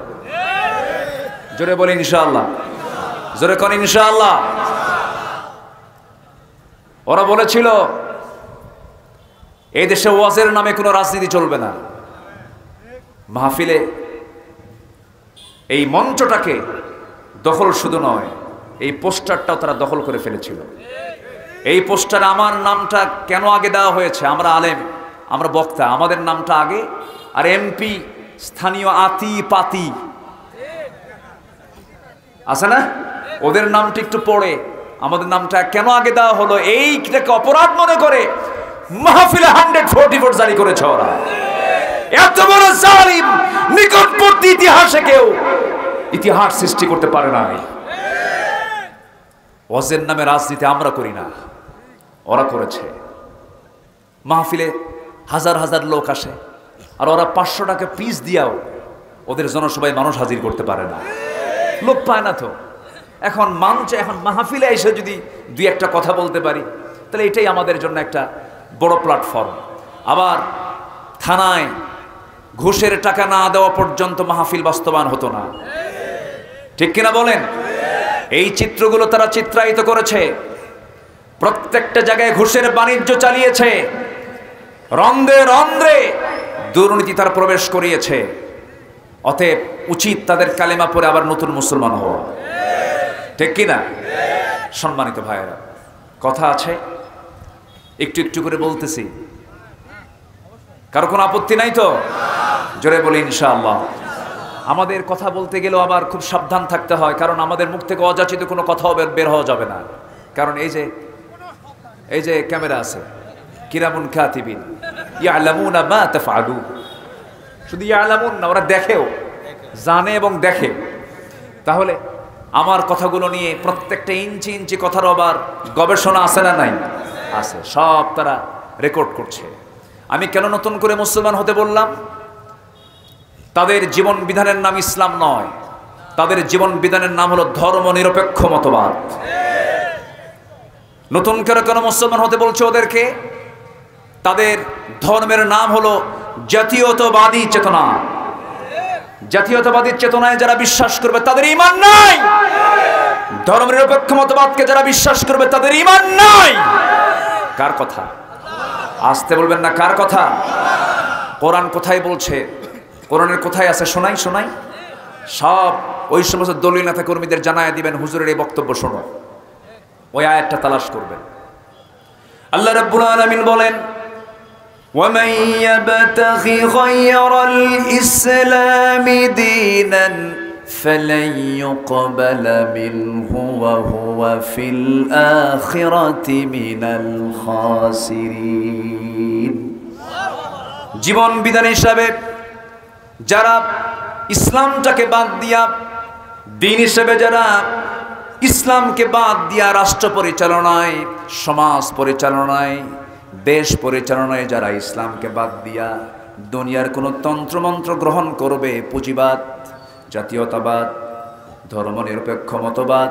জোরে বলি ইনশাআল্লাহ, জোরে করেন ইনশাআল্লাহ। ওরা বলেছিল এই দেশে ওয়াজের নামে কোনো রাজনীতি চলবে না। মাহফিলে এই মঞ্চটাকে দখল শুধু নয়, এই পোস্টারটাও তারা দখল করে ফেলেছিল। এই পোস্টারে আমার নামটা কেন আগে দেওয়া হয়েছে? আমরা আলেম, আমরা বক্তা, আমাদের নামটা আগে, আর এমপি স্থানীয় আতি পাতি আছে না, ওদের নামটা একটু পড়ে, আমাদের নামটা কেন আগে দেওয়া হলো? এইটাকে অপরাধ মনে করে মাহফিলে 144 জারি করেছে ওরা। এত বড় জালিম নিকটবর্তী ইতিহাসে কেউ ইতিহাস সৃষ্টি করতে পারে না। ওয়াজের নামে রাজনীতি আমরা করি না, ওরা করেছে। মাহফিলে হাজার হাজার লোক আসে, আর ওরা 500 টাকা পিস দিয়াও ওদের জনসভায় মানুষ হাজির করতে পারে না, লোক পায় না। তো এখন মঞ্চে, এখন মাহফিলে এসে যদি 2-1টা কথা বলতে পারি, তাহলে এটাই আমাদের জন্য একটা বড় প্ল্যাটফর্ম। আবার থানায় ঘুষের টাকা না দেওয়া পর্যন্ত মাহফিল বাস্তবায়ন হতো না, ঠিক কিনা বলেন? এই চিত্রগুলো তারা চিত্রায়িত করেছে, প্রত্যেকটা জায়গায় ঘুষের বাণিজ্য চালিয়েছে, রন্ধ্রে রন্ধ্রে দুর্নীতি তারা প্রবেশ করিয়েছে। অতএব উচিত তাদের কালেমা পড়ে আবার নতুন মুসলমান হওয়া, ঠিক কিনা? সম্মানিত ভাইয়েরা, কথা আছে, একটু একটু করে বলতেছি, কারো কোনো আপত্তি নাই তো? জোরে বলি ইনশাআল্লাহ। আমাদের কথা বলতে গেলেও আবার খুব সাবধান থাকতে হয়, কারণ আমাদের মুখ থেকে অযাচিত কোনো কথাও বের হওয়া যাবে না। কারণ এই যে ক্যামেরা আছে, কিরামুন কাতিবিন ইয়ালামুনা মা তাফআলুন। শুধু ইয়ালামুন না, ওরা দেখেও, জানে এবং দেখে। তাহলে আমার কথাগুলো নিয়ে প্রত্যেকটা ইঞ্চি ইঞ্চি কথার আবার গবেষণা আছে না নাই? আছে, সব তারা রেকর্ড করছে। আমি কেন নতুন করে মুসলমান হতে বললাম? তাদের জীবন বিধানের নাম ইসলাম নয়, তাদের জীবন বিধানের নাম হলো ধর্ম নিরপেক্ষ মতবাদ। নতুন করে কেন মুসলমান হতে বলছে ওদেরকে? তাদের ধর্মের নাম হলো জাতীয়তাবাদী চেতনা। জাতীয়তাবাদী চেতনায় যারা বিশ্বাস করবে তাদের ঈমান নাই। ধর্ম নিরপেক্ষ মতবাদকে যারা বিশ্বাস করবে তাদের ঈমান নাই। কার কথা? আসতে বলবেন না, কার কথা? কোরআন কোথায় বলছে? কোরআনের কোথায় আছে? শোনাই শোনাই। সব ওই সমস্ত দলীয় নেতা কর্মীদের জানায় দিবেন, হুজুরের এই বক্তব্য শোনো, ওই আয়াতটা তালাশ করবেন। আল্লাহ রাব্বুল আলামিন বলেন, وَمَن يَبْتَغِ غَيْرَ الْإِسْلَامِ دِينًا فَلَن يُقْبَلَ مِنْهُ وَهُوَ فِي الْآخِرَةِ مِنَ الْخَاسِرِينَ। জীবন বিধান হিসাবে যারা ইসলামটাকে বাদ দিয়া, দিন হিসেবে যারা ইসলামকে বাদ দিয়া রাষ্ট্র পরিচালনায়, সমাজ পরিচালনায়, দেশ পরিচালনায় যারা ইসলামকে বাদ দিয়া দুনিয়ার কোনো তন্ত্রমন্ত্র গ্রহণ করবে, পুঁজিবাদ, জাতীয়তাবাদ, ধর্মনিরপেক্ষ মতবাদ,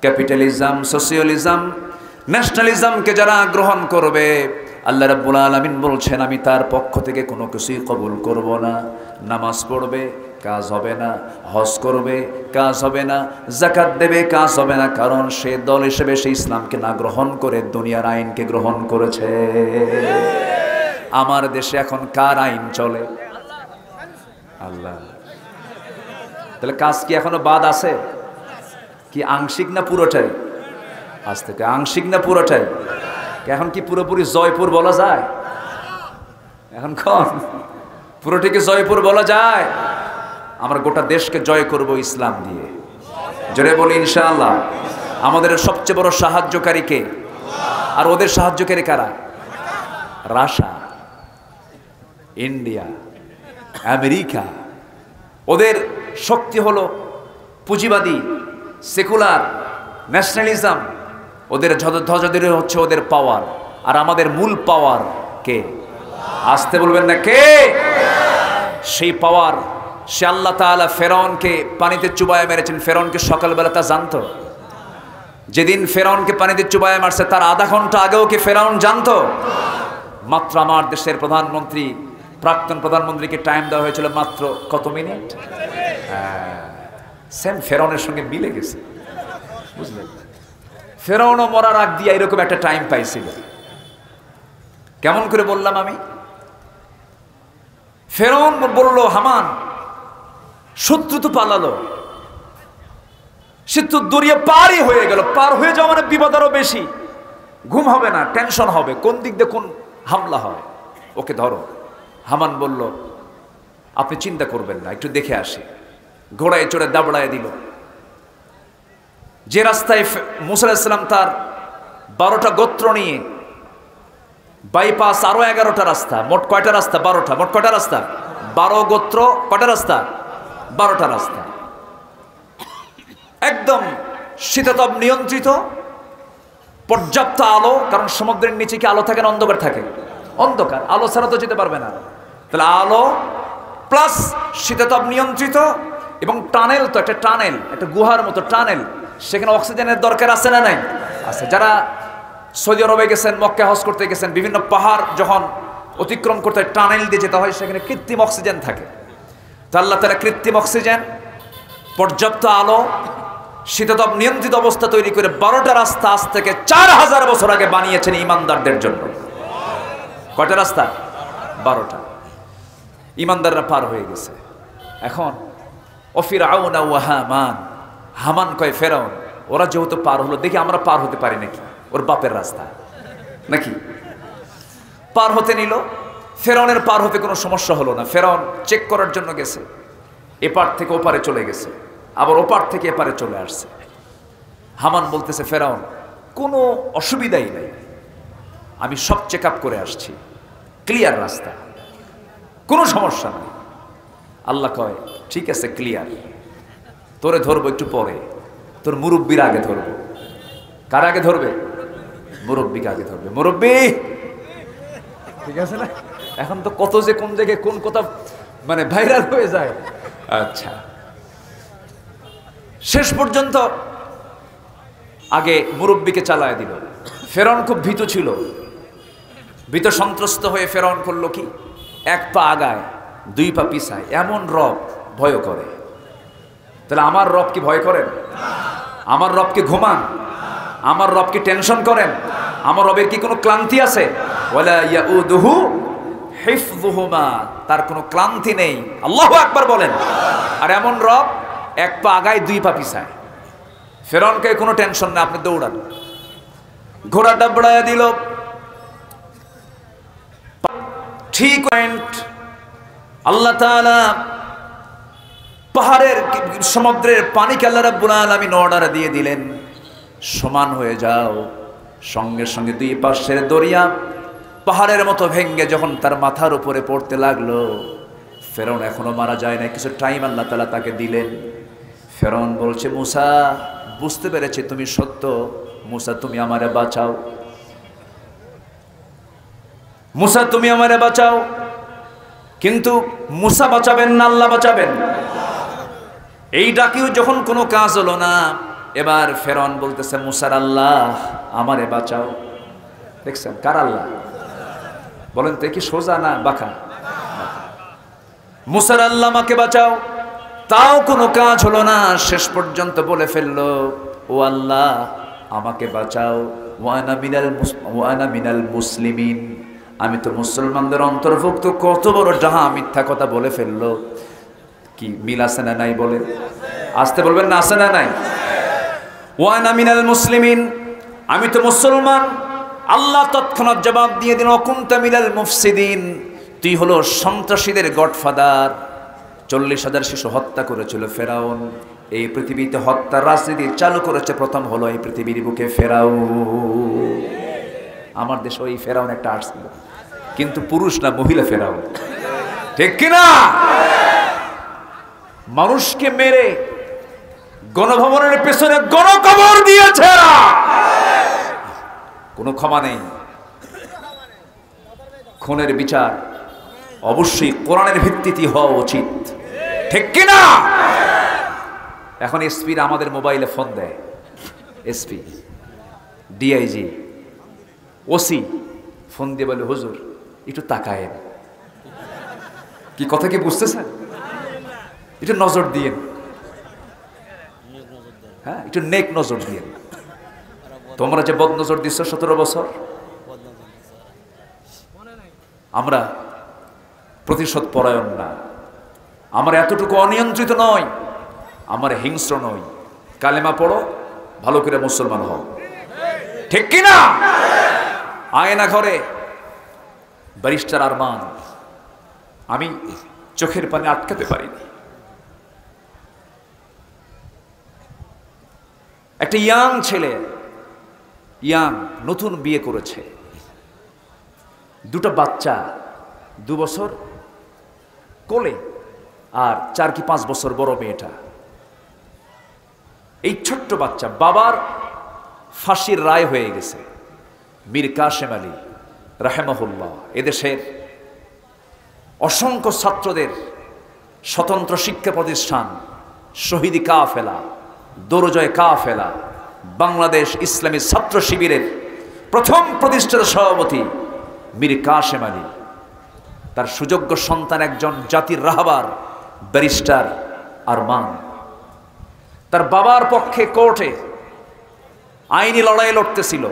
ক্যাপিটালিজম, সোশিয়ালিজম, ন্যাশনালিজমকে যারা গ্রহণ করবে, আল্লাহ রাব্বুল আলামিন বলছেন আমি তার পক্ষ থেকে কোনো কিছুই কবুল করব না। নামাজ পড়বে, কাজ হবে না। হজ করবে, কাজ হবে না। যাকাত দেবে, কাজ হবে না। কারণ সে দল হিসেবে সে ইসলামকে না গ্রহণ করে দুনিয়ার আইনকে গ্রহণ করেছে। আমার দেশে এখন কার আইন চলে? আল্লাহ। তাহলে কাজ কি এখনো বাদ আছে? কি আংশিক না পুরোটাই? আজ থেকে আংশিক না পুরোটাই? এখন কি পুরোপুরি জয়পুর বলা যায়? এখন কোন পুরোটিকে জয়পুর বলা যায়? আমরা গোটা দেশকে জয় করব ইসলাম দিয়ে। জোরে বলি ইনশাআল্লাহ। আমাদের সবচেয়ে বড় সাহায্যকারী কে? আর ওদের সাহায্যকারী কারা? Russia, India, America. ওদের শক্তি হলো পুঁজিবাদী, সেকুলার, ন্যাশনালিজম। ওদের ধ্বজাদের হচ্ছে ওদের পাওয়ার। আর আমাদের মূল পাওয়ার কে? আসতে বলবেন না কে? সেই পাওয়ার সে আল্লাহ তাআলা ফেরাউনকে পানিতে চুবায় মেরেছেন। ফেরাউনকে সকালবেলা তা জানতো? যেদিন ফেরাউনকে পানিতে চুবায় মারছে তার আধা ঘন্টা আগেও কি ফেরাউন জানতো? মাত্র আমার দেশের প্রধানমন্ত্রী, প্রাক্তন প্রধানমন্ত্রীকে টাইম দেওয়া হয়েছিল মাত্র কত মিনিট? সেম ফেরাউনের সঙ্গে মিলে গেছে, বুঝলেন? ফেরাউনও মরার আগ দিয়ে এরকম একটা টাইম পাইছিল। কেমন করে বললাম আমি? ফেরাউন বলল হামান শত্রু তো পালালো, সে তো দরিয়া পারই হয়ে গেল। পার হয়ে যাওয়া মানে বিপদ আরো বেশি। ঘুম হবে না, টেনশন হবে, কোন দিক দিয়ে কোন হামলা হয়, ওকে ধরো। হামান বলল আপনি চিন্তা করবেন না, একটু দেখে আসি। ঘোড়ায় চড়ে দাবড়ায় দিল। যে রাস্তায় মুসা আলাইহিস সালাম তার 12টা গোত্র নিয়ে বাইপাস, আরো 11টা রাস্তা, মোট কয়টা রাস্তা? 12টা। মোট কয়টা রাস্তা? 12 গোত্র, কয়টা রাস্তা? 12টা রাস্তা। একদম শীতাতপ নিয়ন্ত্রিত, পর্যাপ্ত আলো। কারণ সমুদ্রের নিচে কি আলো থাকে না অন্ধকার থাকে? অন্ধকার, আলো ছাড়া তো যেতে পারবে না। তাহলে আলো প্লাস শীতাতপ নিয়ন্ত্রিত এবং টানেল, তো একটা টানেল, একটা গুহার মতো টানেল। সেখানে অক্সিজেনের দরকার আছে না নাই? আছে। যারা সৌদি আরবে গেছেন, মক্কা হজ করতে গেছেন, বিভিন্ন পাহাড় যখন অতিক্রম করতে হয় টানেল দিয়ে যেতে হয়, সেখানে কৃত্রিম অক্সিজেন থাকে। তো আল্লাহ তাআলা কৃত্রিম অক্সিজেন, পর্যাপ্ত আলো, শীতাতপ নিয়ন্ত্রিত অবস্থা তৈরি করে 12টা রাস্তা আজ থেকে 4000 বছর আগে বানিয়েছেন ইমানদারদের জন্য। কয়টা রাস্তা? 12টা। ইমানদাররা পার হয়ে গেছে। এখন ফিরআউন ওয়া হামান, হামান কয় ফেরাউন ওরা যেহেতু পার হলো, দেখি আমরা পার হতে পারি নাকি, ওর বাপের রাস্তা নাকি। পার হতে নিল। ফেরাউনের পার হতে কোনো সমস্যা হলো না। ফেরাউন চেক করার জন্য গেছে, এপার থেকে ওপারে চলে গেছে, আবার ওপার থেকে এপারে চলে আসছে। হামান বলতেছে ফেরাউন কোনো অসুবিধাই নাই, আমি সব চেক আপ করে আসছি, ক্লিয়ার রাস্তা, কোনো সমস্যা নাই। আল্লাহ কয় ঠিক আছে ক্লিয়ার, তোরে ধরবো একটু পরে, তোর মুরব্বীর আগে ধরবো। কার আগে ধরবে? মুরব্বীকে আগে ধরবে। মুরব্বী, ঠিক আছে না? এখন তো কত যে কোন জায়গায় কোন কথা মানে ভাইরাল হয়ে যায়। আচ্ছা, শেষ পর্যন্ত আগে মুরব্বীকে চালায় দিল। ফেরাউন খুব ভীত ছিল। ভীত সন্ত্রস্ত হয়ে ফেরাউন করলো কি, 1 পা আগায় 2 পা পিছায়। এমন রব ভয় করে। তাহলে আমার রব কি ভয় করেন? আমার রব কি ঘুমান? আমার রব কি টেনশন করেন? আমার রবের কি কোনো ক্লান্তি আছে? ওয়ালা ইয়াউদুহু হিফযুহুমা, তার কোনো ক্লান্তি নেই। আল্লাহু আকবার বলেন। আর এমন রব 1 পা আগায় 2 পা পিছায়। ফেরাউনকে কোনো টেনশন না, আপনি দৌড়ান। ঘোড়া ডাবড়ায় দিল, ঠিক পয়েন্ট। আল্লাহ তাআলা পাহাড়ের সমুদ্রের পানিকে আল্লাহ রাব্বুল আলামিন অর্ডার দিয়ে দিলেন সমান হয়ে যাও। সঙ্গে সঙ্গে 2 পাশের দরিয়া পাহাড়ের মতো ভেঙ্গে যখন তার মাথার উপরে পড়তে লাগলো, ফেরাউন এখনো মারা যায় না, কিছু টাইম আল্লাহ তাআলা তাকে দিলেন। ফেরাউন বলছে মুসা বুঝতে পেরেছি তুমি সত্য, মুসা তুমি আমারে বাঁচাও, মুসা তুমি আমারে বাঁচাও। কিন্তু মুসা বাঁচাবেন না, আল্লাহ বাঁচাবেন। এই ডাকিও যখন কোনো কাজ হলো না, এবার ফেরাউন বলতেছে মুসার আল্লাহ আমারে বাঁচাও। দেখছেন কার আল্লাহ বলেন তো, কি সোজা না বাঁকা? মুসার আল্লাহ আমাকে বাঁচাও, তাও কোনো কাজ হলো না। শেষ পর্যন্ত বলে ফেললো, ও আল্লাহ আমাকে বাঁচাও, ওয়ানা মিনাল মুসলিমিন, আমি তো মুসলমানদের অন্তর্ভুক্ত। কত বড় জাহা মিথ্যা কথা বলে ফেললো। কি মিল আছে না নাই বলে? আসতে বলবেন না, আছে না নাই? ওয়ানা মিনাল মুসলিমিন, আমি তো মুসলমান। আল্লাহ তৎক্ষণাৎ জবাব দিয়ে দিন, অকুনতা মিনাল মুফসিদিন, তুই হলো সন্ত্রাসীদের গডফাদার। 40,000 শিশু হত্যা করেছিল ফেরাউন। এই পৃথিবীতে হত্যার রাজনীতি চালু করেছে প্রথম হলো এই পৃথিবীর বুকে ফেরাউন। আমার দেশে ওই ফেরাউন একটা আসছিল, কিন্তু পুরুষ না, মহিলা ফেরাউন। ঠিক কিনা? মানুষকে মেরে গণভবনের পেছনে গণকবর দিয়েছে, কোনো ক্ষমা নেই। খুনের বিচার অবশ্যই কোরআনের ভিত্তিতে হওয়া উচিত। ঠিক কিনা? এখন এসপিরা আমাদের মোবাইলে ফোন দেয়, এসপি, ডিআইজি, ওসি ফোন দিয়ে বলে হুজুর একটু তাকায়েন। কি কথা কি বুঝতেছেন? একটু নজর দিয়েন, হ্যাঁ একটু নেক নজর দিয়েন। তোমরা যে বদ নজর দিচ্ছ 17 বছর, আমরা প্রতিশোধ পরায়ণ না, আমরা এতটুকু অনিয়ন্ত্রিত নয়, আমরা হিংস্র নই। কালেমা পড়ো, ভালো করে মুসলমান হও। ঠিক কিনা? আয়না ঘরে ব্যারিস্টার আরমান, আমি চোখের পানি আটকাতে পারিনি। একটা ইয়াং ছেলে, ইয়াং, নতুন বিয়ে করেছে, দুটো বাচ্চা, 2 বছর কোলে আর 4 কি 5 বছর বড় মেয়েটা। এই ছোট্ট বাচ্চা, বাবার ফাঁসির রায় হয়ে গেছে। মীর কাশেম আলী রাহেমাহুল্লাহ এদেশের অসংখ্য ছাত্রদের স্বতন্ত্র শিক্ষা প্রতিষ্ঠান শহীদি কাফেলা, দোরজয় কাফেলা, বাংলাদেশ ইসলামী ছাত্র শিবিরের প্রথম প্রতিষ্ঠাতা সভাপতি মীর কাশেম আলী, তার সুযোগ্য সন্তান একজন জাতির রাহবার ব্যারিস্টার আরমান, তার বাবার পক্ষে কোর্টে আইনি লড়াই লড়তেছিল।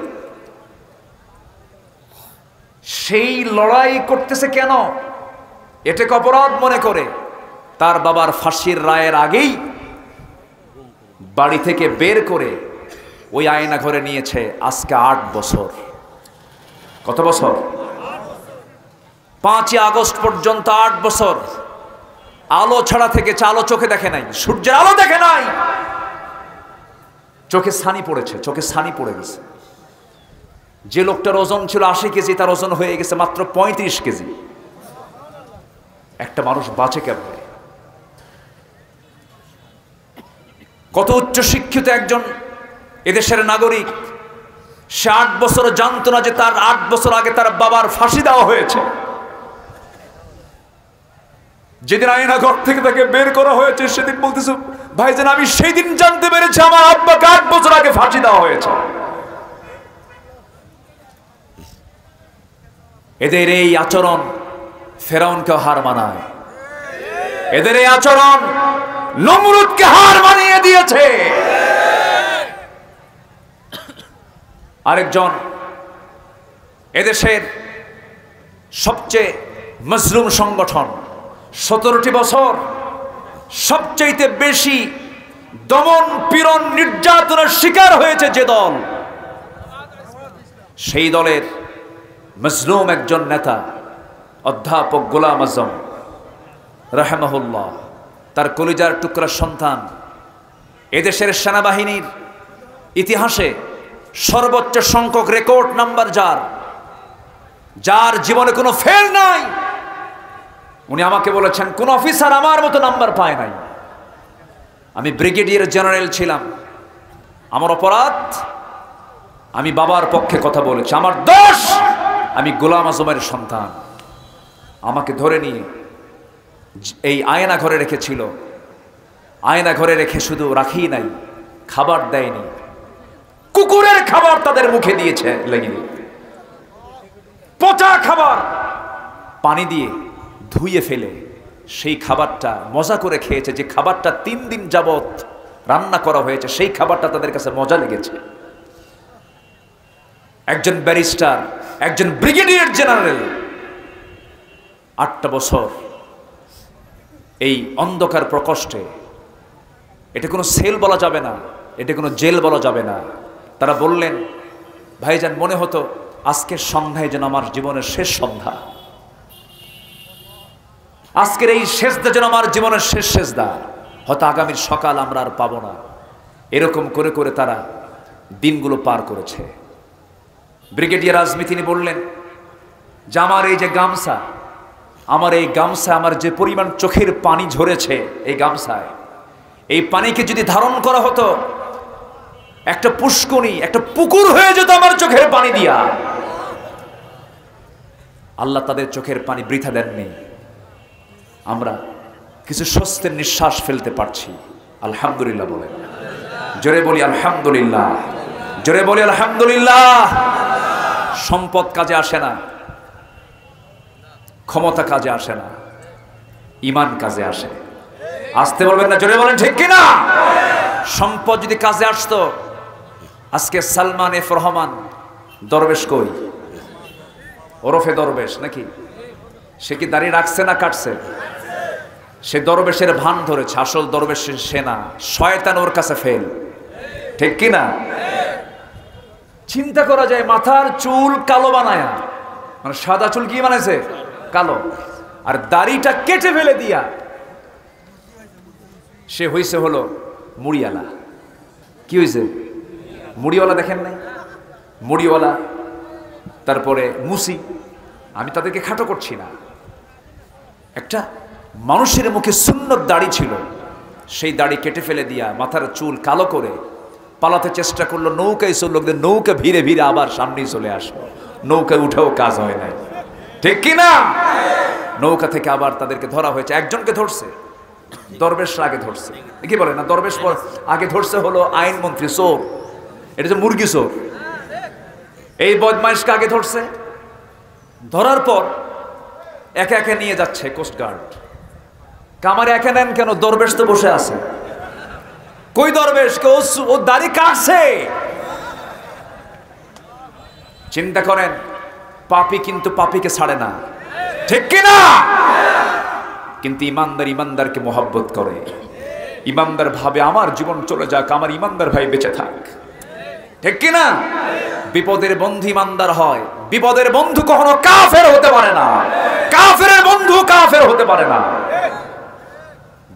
সেই লড়াই করতেছে কেন? এটাকে অপরাধ মনে করে তার বাবার ফাঁসির রায়ের আগেই বাড়ি থেকে বের করে ওই আয়না ঘরে নিয়েছে। আজকে 8 বছর। কত বছর? 5ই আগস্ট পর্যন্ত 8 বছর আলো ছাড়া থেকেছে। আলো চোখে দেখে নাই, সূর্যের আলো দেখে নাই, চোখে ছানি পড়েছে, চোখে ছানি পড়ে গেছে। যে লোকটার ওজন ছিল 80 কেজি, তার ওজন হয়ে গেছে মাত্র 35 কেজি। একটা মানুষ বাঁচে কেমনে? কত উচ্চ শিক্ষিত একজন এদেশের নাগরিক, সে 8 বছর জানতো না যে তার 8 বছর আগে তার বাবার ফাঁসি দেওয়া হয়েছে। যেদিন আয়না ঘর থেকে তাকে বের করা হয়েছে, সেদিন বলতেছে, ভাইজান আমি সেই দিন জানতে পেরেছি আমার আব্বাকে 8 বছর আগে ফাঁসি দেওয়া হয়েছে। এদের এই আচরণ ফেরাউনকে হার মানায়। এদের এই আচরণ নমরুদকে হার মানিয়ে দিয়েছে। আরেকজন এদেশের সবচেয়ে মজলুম সংগঠন, 17টি বছর সবচেয়ে বেশি দমন পীড়ন নির্যাতনের শিকার হয়েছে যে দল, সেই দলের মজলুম একজন নেতা অধ্যাপক গোলাম আজম রাহেমাহুল্লাহ, তার কলিজার টুকরা সন্তান, এদেশের সেনাবাহিনীর ইতিহাসে সর্বোচ্চ সংখ্যক রেকর্ড নাম্বার যার জীবনে কোনো ফেল নাই। উনি আমাকে বলেছেন কোন অফিসার আমার মতো নাম্বার পায় নাই। আমি ব্রিগেডিয়ার জেনারেল ছিলাম, আমার অপরাধ, আমি বাবার পক্ষে কথা বলেছি, আমার দোষ, আমি গোলাম আজমের সন্তান। আমাকে ধরে নিয়ে এই আয়না ঘরে রেখেছিল। আয়না ঘরে রেখে শুধু রাখি নাই, খাবার দেয়নি, কুকুরের খাবার তাদের মুখে দিয়েছে লেগে, পচা খাবার পানি দিয়ে ধুইয়ে ফেলে সেই খাবারটা মজা করে খেয়েছে। যে খাবারটা 3 দিন যাবত রান্না করা হয়েছে, সেই খাবারটা তাদের কাছে মজা লেগেছে। একজন ব্যারিস্টার, একজন ব্রিগেডিয়ার জেনারেল 8টা বছর এই অন্ধকার প্রকোষ্ঠে, এটা কোনো সেল বলা যাবে না, এটা কোনো জেল বলা যাবে না। তারা বললেন, ভাইজান মনে হতো আজকের সন্ধ্যায় যেন আমার জীবনের শেষ সন্ধ্যা, আজকের এই সেজদা যেন আমার জীবনের শেষ সেজদা, হয়তো আগামীর সকাল আমরা আর পাবো না। এরকম করে করে তারা দিনগুলো পার করেছে। ব্রিগেডিয়ার আজমি তিনি বললেন যে আমার এই যে গামছা, আমার এই গামছা, আমার যে পরিমাণ চোখের পানি ঝরেছে এই গামছায়, এই পানিকে যদি ধারণ করা হতো একটা পুষ্করণী, একটা পুকুর হয়ে যেত আমার চোখের পানি দিয়া। আল্লাহ তাদের চোখের পানি বৃথা দেননি। আমরা কিছু স্বস্তির নিঃশ্বাস ফেলতে পারছি, আলহামদুলিল্লাহ বলেন। জোরে বলি আলহামদুলিল্লাহ, জোরে বলি আলহামদুলিল্লাহ। সম্পদ কাজে আসে না, ক্ষমতা কাজে আসে না, ঈমান কাজে আসে। আসতে বলবেন না, জোরে বলেন ঠিক কিনা? সম্পদ যদি কাজে আসতো, আজকে সালমান এফ রহমান দরবেশ কই, ওরফে দরবেশ নাকি, সে কি দাড়ি রাখছে না কাটছে? সে দরবেশের ভান ধরেছে, আসল দরবেশের সেনা শয়তান ওর কাছে ফেল, ঠিক কিনা? চিন্তা করা যায়, মাথার চুল কালো বানায়া, মানে সাদা চুল কি বানাইছে কালো, আর দাড়িটা কেটে ফেলে দিয়া সে হইছে হলো মুড়িওয়ালা। কি হইছে? মুড়িওয়ালা। দেখেন নাই মুড়িওয়ালা, তারপরে মুসি। আমি তাদেরকে খাটো করছি না। একটা মানুষের মুখে সুন্নত দাড়ি ছিল, সেই দাড়ি কেটে ফেলে দিয়া মাথার চুল কালো করে পালাতে চেষ্টা করলো, নৌকায় চললো, নৌকা ভিড়ে ভিড়ে আবার সামনেই চলে আসলো। নৌকায় উঠেও কাজ হয় নাই, ঠিক কিনা? নৌকা থেকে আবার তাদেরকে ধরা হয়েছে। একজনকে ধরছে দরবেশ, আগে ধরছে কি বলে না, দরবেশ আগে ধরছে হলো আইনমন্ত্রী চোর, এটা যে মুরগি চোর, এই বদমাইশকে আগে ধরছে। ধরার পর একে একে নিয়ে যাচ্ছে কোস্টগার্ড। কামারে একে নেন কেন? দরবেশ তো বসে আছে। কই দরবেশ? ও দাড়ি কাটছে। চিন্তা করেন, পাপী কিন্তু পাপীকে ছাড়ে না, ঠিক কিনা? কিন্তু ইমানদার ইমানদারকে মোহাব্বত করে। ইমানদার ভাবে আমার জীবন চলে যাক, আমার ইমানদার ভাই বেঁচে থাক, ঠিক কিনা? বিপদের বন্ধু ইমানদার হয়, বিপদের বন্ধু কখনো কাফের হতে পারে না, কাফেরের বন্ধু কাফের হতে পারে না।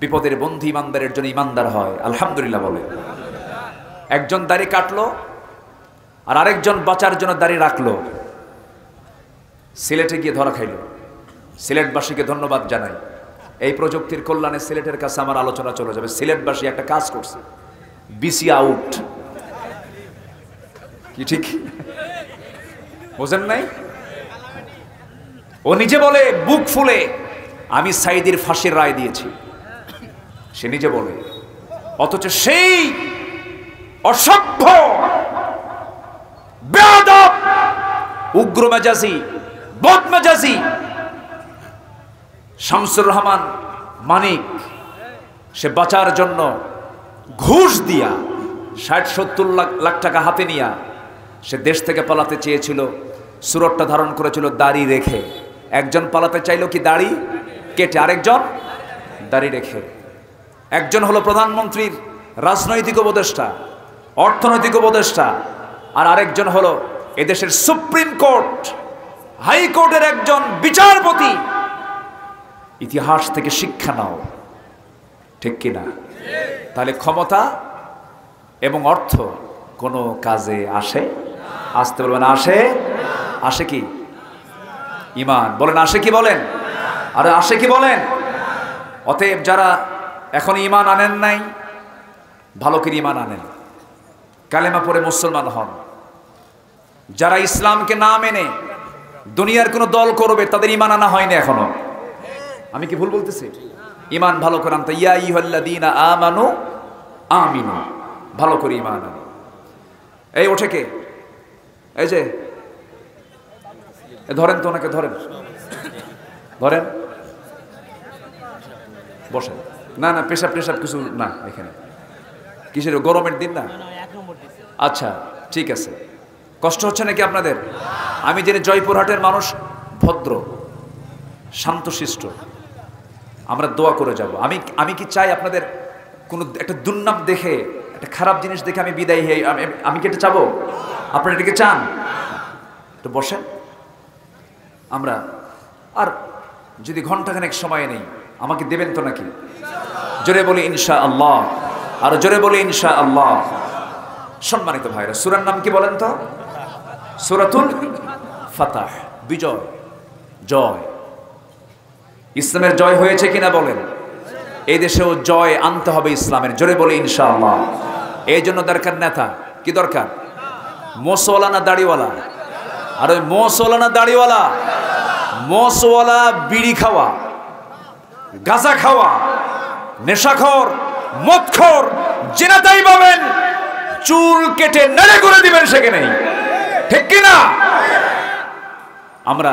বিপদের বন্ধু ইমানদারের জন্য ইমানদার হয়, আলহামদুলিল্লাহ বলে। একজন দাড়ি কাটলো আর আরেকজন বাঁচার জন্য দাড়ি রাখলো। সিলেটে গিয়ে ধরা খাইল। সিলেটবাসীকে ধন্যবাদ জানাই। এই প্রযুক্তির কল্যাণে সিলেটের কাছে আমার আলোচনা চলে যাবে। সিলেটবাসী একটা কাজ করছে, বিসি আউট। কি ঠিক বোঝেন নাই? ও নিজে বলে বুক ফুলে, আমি সাইদির ফাঁসির রায় দিয়েছি, সে নিজে বলে। অথচ সেই অসভ্য, বেয়াদব, উগ্র মেজাজি, বদমেজাজি শামসুর রহমান মানিক, সে বাঁচার জন্য ঘুষ দিয়া ৬০-৭০ লাখ টাকা হাতে নিয়া সে দেশ থেকে পালাতে চেয়েছিল। সুরতটা ধারণ করেছিল দাড়ি রেখে। একজন পালাতে চাইল কি দাড়ি কেটে, আরেকজন দাড়ি রেখে। একজন হলো প্রধানমন্ত্রীর রাজনৈতিক উপদেষ্টা, অর্থনৈতিক উপদেষ্টা, আর আরেকজন হলো এদেশের সুপ্রিম কোর্ট, হাইকোর্টের একজন বিচারপতি। ইতিহাস থেকে শিক্ষা নাও, ঠিক কিনা? তাহলে ক্ষমতা এবং অর্থ কোনো কাজে আসে? আসতে বলবেন আসে? আসে কি? ঈমান বলেন, আসে কি বলেন? আরে আসে কি বলেন? অতএব যারা এখন ঈমান আনেন নাই, ভালো করে ঈমান আনেন, কালেমা পড়ে মুসলমান হন। যারা ইসলামকে না মেনে দুনিয়ার কোনো দল করবে, তাদের ঈমান আনা হয়নি এখনো। আমি কি ভুল বলতেছি? ঈমান ভালো করে আনতে, ইয়া আইয়ুহাল্লাযীনা আমানু আমিনু ভালো করে ঈমান আনি। এই ওঠে কে? এই যে ধরেন তো, ওনাকে ধরেন, ধরেন, বসেন। না না, পেশাব টেশাব কিছু না এখানে। কিসের গরমের দিন না? আচ্ছা ঠিক আছে। কষ্ট হচ্ছে নাকি আপনাদের? আমি জেনে জয়পুরহাটের মানুষ ভদ্র, শান্তশিষ্ট, আমরা দোয়া করে যাব। আমি কি চাই আপনাদের কোনো একটা দুর্নাম দেখে, একটা খারাপ জিনিস দেখে আমি বিদায় হই? আমি কি এটা চাবো? আপনারা এটাকে চান? তো বসেন। আমরা আর যদি ঘন্টাখানেক সময় নেই, আমাকে দেবেন তো নাকি? জোরে বলি ইনশাআল্লাহ, আর জোরে বলি ইনশাআল্লাহ। সম্মানিত ভাইরা, সূরার নাম কি বলেন তো? সূরাতুল ফাতাহ, বিজয়, জয়। ইসলামের জয় হয়েছে কিনা বলেন? এই দেশেও জয় আনতে হবে ইসলামের। জোরে বলি ইনশাআল্লাহ। এই জন্য দরকার নেতা। কি দরকার? মোসওয়ালা না দাড়িওয়ালা? আর ওই মোসওয়ালা না দাড়িওয়ালা? মোসওয়ালা বিড়ি খাওয়া, গাঁজা খাওয়া, নেশাখোর, মদখোর, জিনাতাই পাবেন, চুল কেটে নেড়ে করে দিবেন সেখানে, ঠিক কিনা? আমরা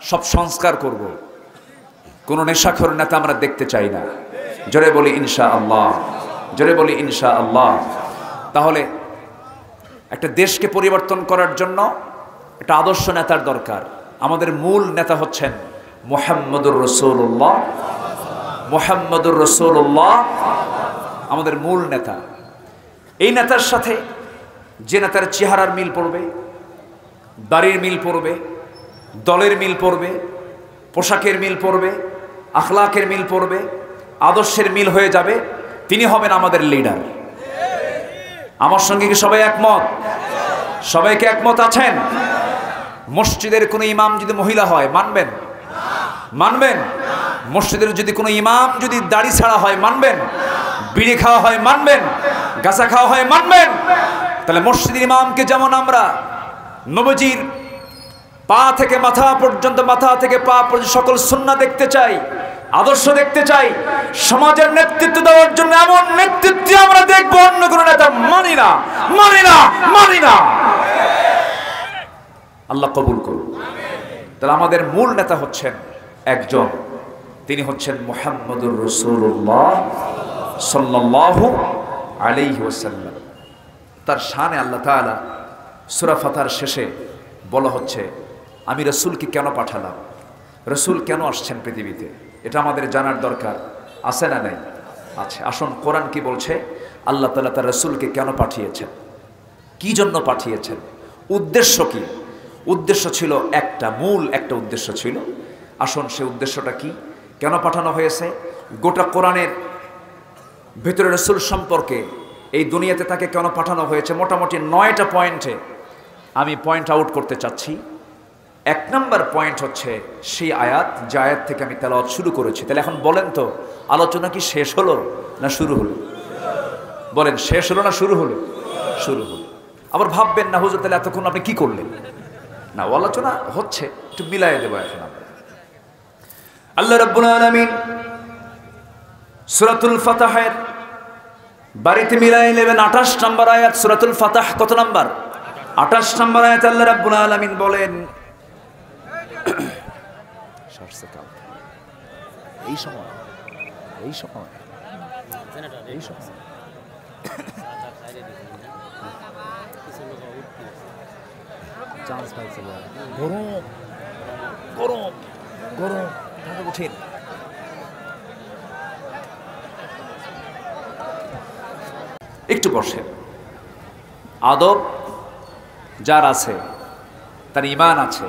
সব সংস্কার করব, কোন নেশাখোর নেতা আমরা দেখতে চাই না। জোরে বলি ইনশাআল্লাহ, জোরে বলি ইনশাআল্লাহ। তাহলে একটা দেশকে পরিবর্তন করার জন্য একটা আদর্শ নেতার দরকার। আমাদের মূল নেতা হচ্ছেন মুহাম্মদুর রাসূলুল্লাহ। মুহাম্মদুর রাসূলুল্লাহ আমাদের মূল নেতা। এই নেতার সাথে যে নেতার চেহারার মিল পড়বে, দাড়ির মিল পড়বে, দলের মিল পড়বে, পোশাকের মিল পড়বে, আখলাকের মিল পড়বে, আদর্শের মিল হয়ে যাবে, তিনি হবেন আমাদের লিডার। আমার সঙ্গে কি সবাই একমত? সবাইকে একমত আছেন? মসজিদের কোনো ইমাম যদি মহিলা হয় মানবেন? মানবেন? মসজিদের যদি কোনো ইমাম যদি দাড়ি ছাড়া হয় মানবেন? বিড়ি খাওয়া হয় মানবেন? গাঁজা খাওয়া হয় মানবেন? তাহলে মসজিদের ইমামকে যেমন আমরা নবীজির পা থেকে মাথা পর্যন্ত, মাথা থেকে পা পর্যন্ত সকল সুন্নাহ দেখতে চাই, আদর্শ দেখতে চাই, সমাজের নেতৃত্ব দেওয়ার জন্য এমন নেতৃত্ব আমরা দেখব, অন্য কোনো নেতা মানি না, মানি না, মানি না। আল্লাহ কবুল করুন। তাহলে আমাদের মূল নেতা হচ্ছেন একজন, তিনি হচ্ছেন মুহাম্মদুর রাসূলুল্লাহ সাল্লাল্লাহু আলাইহি ওয়াসাল্লাম। তার শানে আল্লাহ তাআলা সূরা ফাতহার শেষে বলা হচ্ছে, আমি রাসূলকে কেন পাঠালাম, রাসূল কেন আসছেন পৃথিবীতে, এটা আমাদের জানার দরকার আছে না নাই? আছে। আসুন কোরআন কি বলছে, আল্লাহ তাআলা তার রাসূলকে কেন পাঠিয়েছেন, কি জন্য পাঠিয়েছেন, উদ্দেশ্য কি? উদ্দেশ্য ছিল একটা, মূল একটা উদ্দেশ্য ছিল। আসুন সে উদ্দেশ্যটা কি, কেন পাঠানো হয়েছে? গোটা কোরআনের ভেতরে রাসূল সম্পর্কে, এই দুনিয়াতে তাকে কেন পাঠানো হয়েছে, মোটামুটি 9টা পয়েন্টে আমি পয়েন্ট আউট করতে চাচ্ছি। 1 নম্বর পয়েন্ট হচ্ছে সেই আয়াত, যে আয়াত থেকে আমি তেলাওয়াত শুরু করেছি। তাহলে এখন বলেন তো, আলোচনা কি শেষ হলো না শুরু হলো? বলেন, শেষ হলো না শুরু হলো? শুরু হলো। আবার ভাববেন না হুজুর তাহলে এতক্ষণ আপনি কি করলেন? না, আলোচনা হচ্ছে, একটু মিলাই দেবো এখন আমরা। আল্লাহ রাব্বুল আলামিন সূরাতুল ফাতহের বাড়িতে মিলাই নেবেন 28 নম্বর আয়াত। সূরাতুল ফাতহ কত নম্বর? 28 নম্বর আয়াত। আল্লাহ রাব্বুল আলামিন বলেন, এই সময় এই সময় এই সময় চান্স পাইছে, গরম গরম গরম, উঠেন। একটু বসেন। আদব যার আছে তার ঈমান আছে,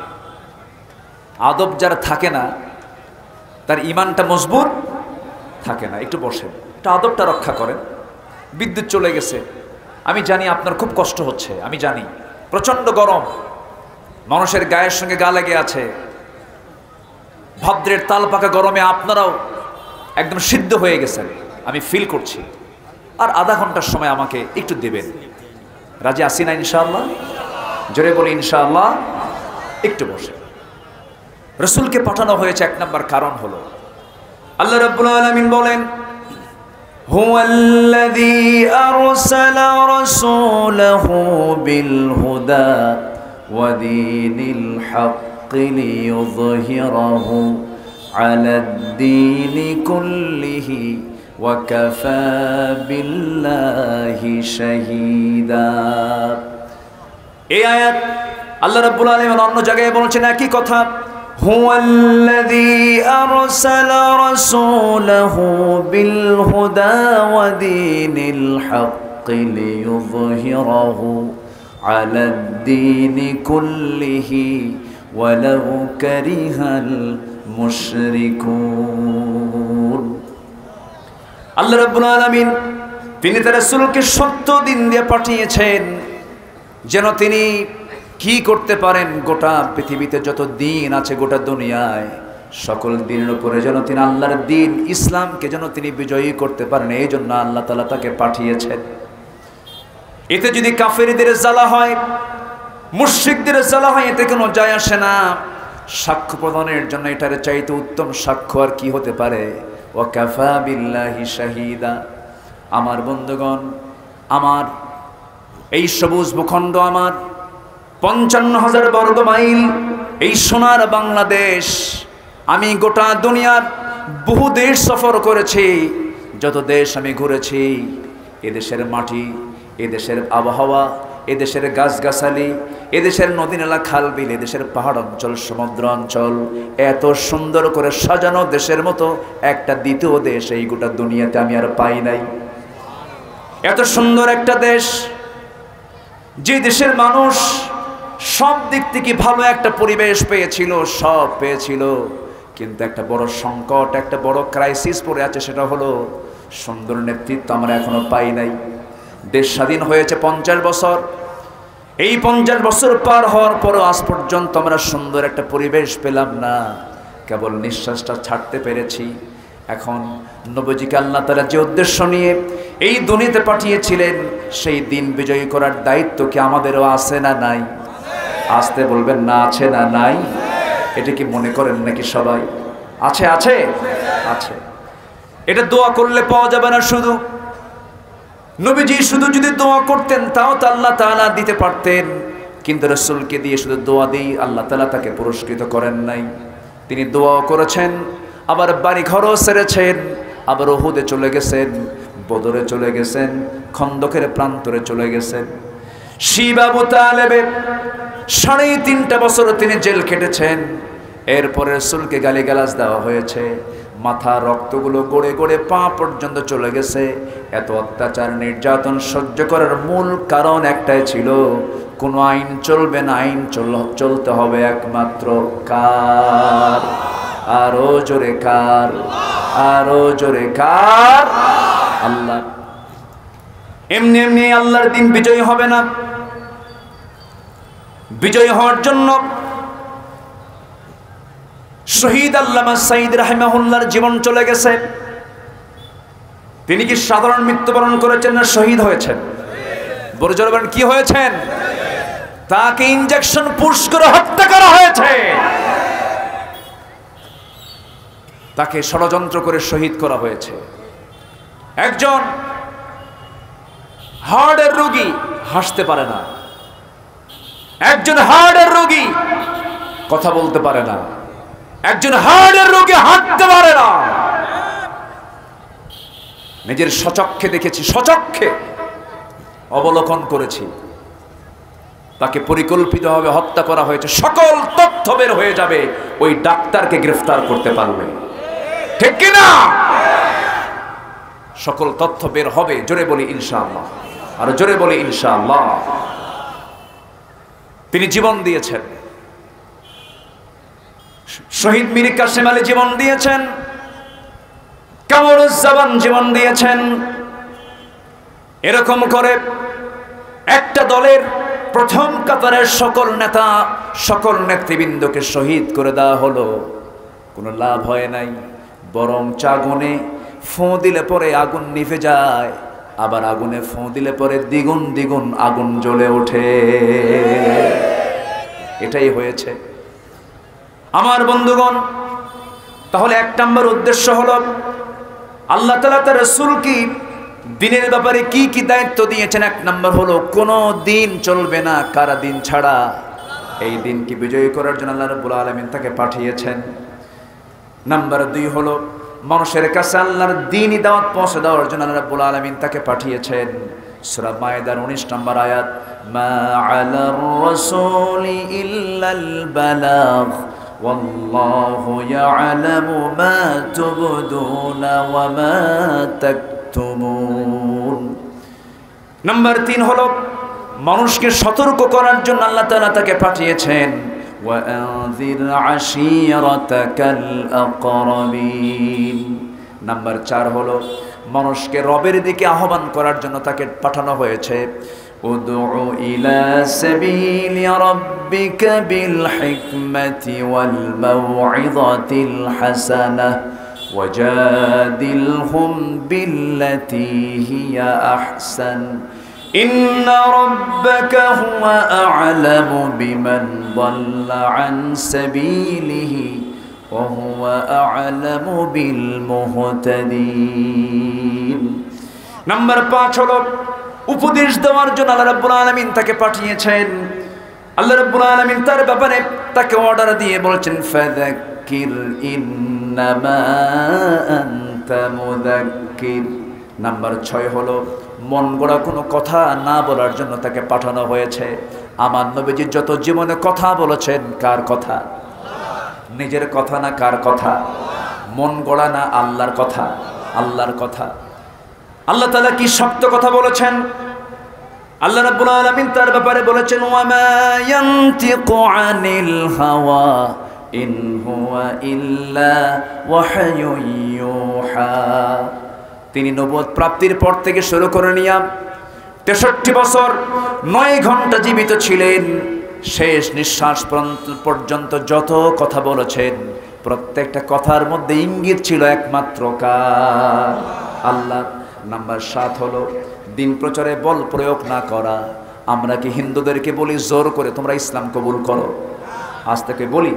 আদব যার থাকে না তার ঈমানটা মজবুত থাকে না। একটু বসেন, একটু আদবটা রক্ষা করেন। বিদ্যুৎ চলে গেছে, আমি জানি আপনার খুব কষ্ট হচ্ছে, আমি জানি প্রচন্ড গরম, মানুষের গায়ের সঙ্গে গা লেগে আছে, ভাদ্রের তাল পাকা গরমে আপনারাও একদম সিদ্ধ হয়ে গেছেন, আমি ফিল করছি। আর আধা ঘন্টার সময় আমাকে একটু দেবেন, রাজি আসি না ইনশাআল্লাহ? জোরে বলি ইনশাআল্লাহ। একটু বসে। রাসূলকে পাঠানো হয়েছে 1 নম্বর কারণ হলো, আল্লাহ রাব্বুল আলামিন বলেন, হুয়াল্লাযী আরসালা রাসূলাহু বিল হুদা ওয়া দীনিল হাক্কি লিইয়ুযহিরাহু আলাদ-দীনি কুল্লিহি ওয়া কাফা বিল্লাহি শাহীদা। এই আয়াত আল্লাহ রাব্বুল আলামিন অন্য জায়গায় বলছেন একই কথা, হুয়াল্লাযী আরসালা রাসূলাহু বিল হুদা ওয়া দীনিল হাক্কি লিইয়ুযহিরাহু আলাদ-দীনি কুল্লিহি ওয়ালাউ কারিহাল মুশরিকুন। আল্লাহ রাব্বুল আলামিন তিনি তার রাসূলকে সত্য দিন দিয়ে পাঠিয়েছেন যেন তিনি কি করতে পারেন, গোটা পৃথিবীতে যত দিন আছে গোটা দুনিয়ায় সকল দিনের উপরে যেন তিনি আল্লাহর দিন ইসলামকে যেন তিনি বিজয়ী করতে পারেন। এই জন্য আল্লাহ তাআলা তাকে পাঠিয়েছেন। এতে যদি কাফেরদের জ্বালা হয়, মুশরিকদের জ্বালা হয়, এতে কোনো যায় আসে না। সাক্ষ্য প্রদানের জন্য এটার চাইতে উত্তম সাক্ষ্য আর কি হতে পারে? ওয়া কাফা বিল্লাহি শাহীদা। আমার বন্ধুগণ, আমার এই সবুজ ভূখণ্ড, আমার 55,000 বর্গ মাইল এই সোনার বাংলাদেশ, আমি গোটা দুনিয়ার বহু দেশ সফর করেছি। যত দেশ আমি ঘুরেছি, এদেশের মাটি, এদেশের আবহাওয়া, এদেশের গাছগাছালি, এদেশের নদী নালা খাল বিল, এদেশের পাহাড় অঞ্চল, সমুদ্র অঞ্চল, এত সুন্দর করে সাজানো দেশের মতো একটা দ্বিতীয় দেশ এই গোটা দুনিয়াতে আমি আর পাই নাই। এত সুন্দর একটা দেশ, যে দেশের মানুষ সব দিক থেকে ভালো একটা পরিবেশ পেয়েছিল, সব পেয়েছিল, কিন্তু একটা বড় সংকট, একটা বড় ক্রাইসিস পড়ে আছে, সেটা হলো সুন্দর নেতৃত্ব আমরা এখনো পাই নাই। দেশ স্বাধীন হয়েছে 50 বছর, এই 50 বছর পার হওয়ার পরও আজ পর্যন্ত আমরা সুন্দর একটা পরিবেশ পেলাম না, কেবল নিঃশ্বাসটা ছাড়তে পেরেছি। এখন নবীজিকে আল্লাহ তাআলা যে উদ্দেশ্য নিয়ে এই দুনিয়াতে পাঠিয়েছিলেন, সেই দিন বিজয়ী করার দায়িত্ব কি আমাদেরও আছে না নাই? আসতে বলবেন না, আছে না নাই? এটা কি মনে করেন নাকি সবাই? আছে, আছে, আছে। এটা দোয়া করলে পাওয়া যাবে না। শুধু নবীজি শুধু যদি দোয়া করতেন তাও তো আল্লাহ তাআলা দিতে পারতেন, কিন্তু রাসূলকে দিয়ে শুধু দোয়া দিয়ে আল্লাহ তাআলা তাকে পুরস্কৃত করেন নাই। তিনি দোয়াও করেছেন, আবার বাড়ি ঘরও ছেড়েছেন, আবার উহুদে চলে গেছেন, বদরে চলে গেছেন, খন্দকের প্রান্তরে চলে গেছেন। শিব আবু তালেবের 3.5 বছর তিনি জেল কেটেছেন। এরপরে রাসূলকে গালিগালাজ দেওয়া হয়েছে, মাথা রক্তগুলো গড়ে গড়ে পা পর্যন্ত চলে গেছে। এত অত্যাচার নির্যাতন সহ্য করার মূল কারণ একটাই ছিল, কোনো আইন চলবে না, আইন চলতে হবে একমাত্র কার? আরো জোরে কার? আরো জোরে কার? আল্লাহ। এমনি এমনি আল্লাহর দিন বিজয়ী হবে না। বিজয়ী হওয়ার জন্য শহীদ আল্লামা সাঈদ রাহিমাহুল্লাহর জীবন চলে গেছে। তিনি কি সাধারণ মৃত্যুবরণ করেছেন না শহীদ হয়েছেন? বড় জোরে বলেন, কি হয়েছেন? তাকে ইনজেকশন পুশ করে হত্যা করা হয়েছে, তাকে ষড়যন্ত্র করে শহীদ করা হয়েছে। একজন হার্টের রোগী হাসতে পারে না, একজন হার্টের রোগী কথা বলতে পারে না, একজন হার্টের রোগী হাঁটতে পারে না। নিজের স্বচক্ষে দেখেছি, স্বচক্ষে অবলোকন করেছি। তাকে পরিকল্পিতভাবে হত্যা করা হয়েছে। সকল তথ্য বের হয়ে যাবে, ওই ডাক্তারকে গ্রেফতার করতে পারবে, ঠিক কিনা? সকল তথ্য বের হবে। জোরে বলি ইনশাআল্লাহ, আর জোরে বলি ইনশাআল্লাহ। তিনি জীবন দিয়েছেন। শহীদ মীর কাসেম আলী জীবন দিয়েছেন, কামরুজ্জামান জীবন দিয়েছেন। এরকম করে একটা দলের প্রথম কাতারের সকল নেতা, সকল নেতৃবৃন্দকে শহীদ করে দেওয়া হলো। কোনো লাভ হয় নাই, বরং আগুনে ফোঁ দিলে পরে আগুন নিভে যায়, আবার আগুনে ফোঁ দিলে পরে দ্বিগুণ দ্বিগুণ আগুন জ্বলে ওঠে। এটাই হয়েছে আমার বন্ধুগণ। তাহলে 1 নম্বর উদ্দেশ্য হলো আল্লাহ তাআলা তার রাসূল কি দিনের ব্যাপারে কি কি দায়িত্ব দিয়েছেন? এক নম্বর হলো কোনো দিন চলবে না কারা দিন ছাড়া। এই দিনকে বিজয়ী করার জন্য আল্লাহ রাব্বুল আলামিন তাকে পাঠিয়েছেন। নাম্বার 2 হলো মানুষের কাছে আল্লাহর দ্বীনি দাওয়াত পৌঁছে দেওয়ার জন্য আল্লাহ রাব্বুল আলামিন তাকে পাঠিয়েছেন। সূরা মায়েদার 19 নম্বর আয়াত, মা আলার রাসূলি ইল্লাল বালাগ ওয়াল্লাহু ইয়ালামু মা তুবদুনা ওয়া মা তাকতুমুন। নাম্বার 3 হলো মানুষকে সতর্ক করার জন্য আল্লাহ তাআলা তাকে পাঠিয়েছেন। وأنذر عشيرتك الأقربين। নাম্বার 4 হলো মানুষকে রবের দিকে আহ্বান করার জন্য তাকে পাঠানো হয়েছে। উদউ ইলা সাবিলি রাব্বিকা বিল হিকমাতি ওয়াল মাউইযাতিল হাসানাহ ওয়াজাদিলহুম বিল্লাতী হিয়া আহসান إن ربك هو أعلم بمن ضل عن سبيله وهو أعلم بالمهتدين। নাম্বার 5 হলো উপদেশ দেওয়ার জন্য আল্লাহ রাব্বুল আলামিন তাকে পাঠিয়েছেন। আল্লাহ রাব্বুল আলামিন তার ব্যাপারে তাকে অর্ডার দিয়ে বলেছেন, ফাযাক্কির ইন্নামা আনতা মুযাক্কির। নাম্বার 6 হলো মন গড়া কোনো কথা না বলার জন্য তাকে পাঠানো হয়েছে। আমার নবীজি যত জীবনে কথা বলেছেন, কার কথা? নিজের কথা না কার কথা? মন গড়া না আল্লাহর কথা? আল্লাহর কথা। আল্লাহ তাআলা কি শক্ত কথা বলেছেন? আল্লাহ রাব্বুল আলামিন তার ব্যাপারে বলেছেন, ওয়া মা ইয়ানতিকু আনিল হাওয়া ইন হুয়া ইল্লা ওয়াহয়ুন ইউহা। তিনি নবুয়ত প্রাপ্তির পর থেকে শুরু করে নিয়ে 63 বছর 9 ঘন্টা জীবিত ছিলেন। শেষ নিঃশ্বাস পর্যন্ত যত কথা বলেছেন, প্রত্যেকটা কথার মধ্যে ইঙ্গিত ছিল একমাত্র কার? আল্লাহ। নাম্বার 7 হলো দিন প্রচারে বল প্রয়োগ না করা। আমরা কি হিন্দুদেরকে বলি জোর করে তোমরা ইসলাম কবুল করো? আজ থেকে বলি?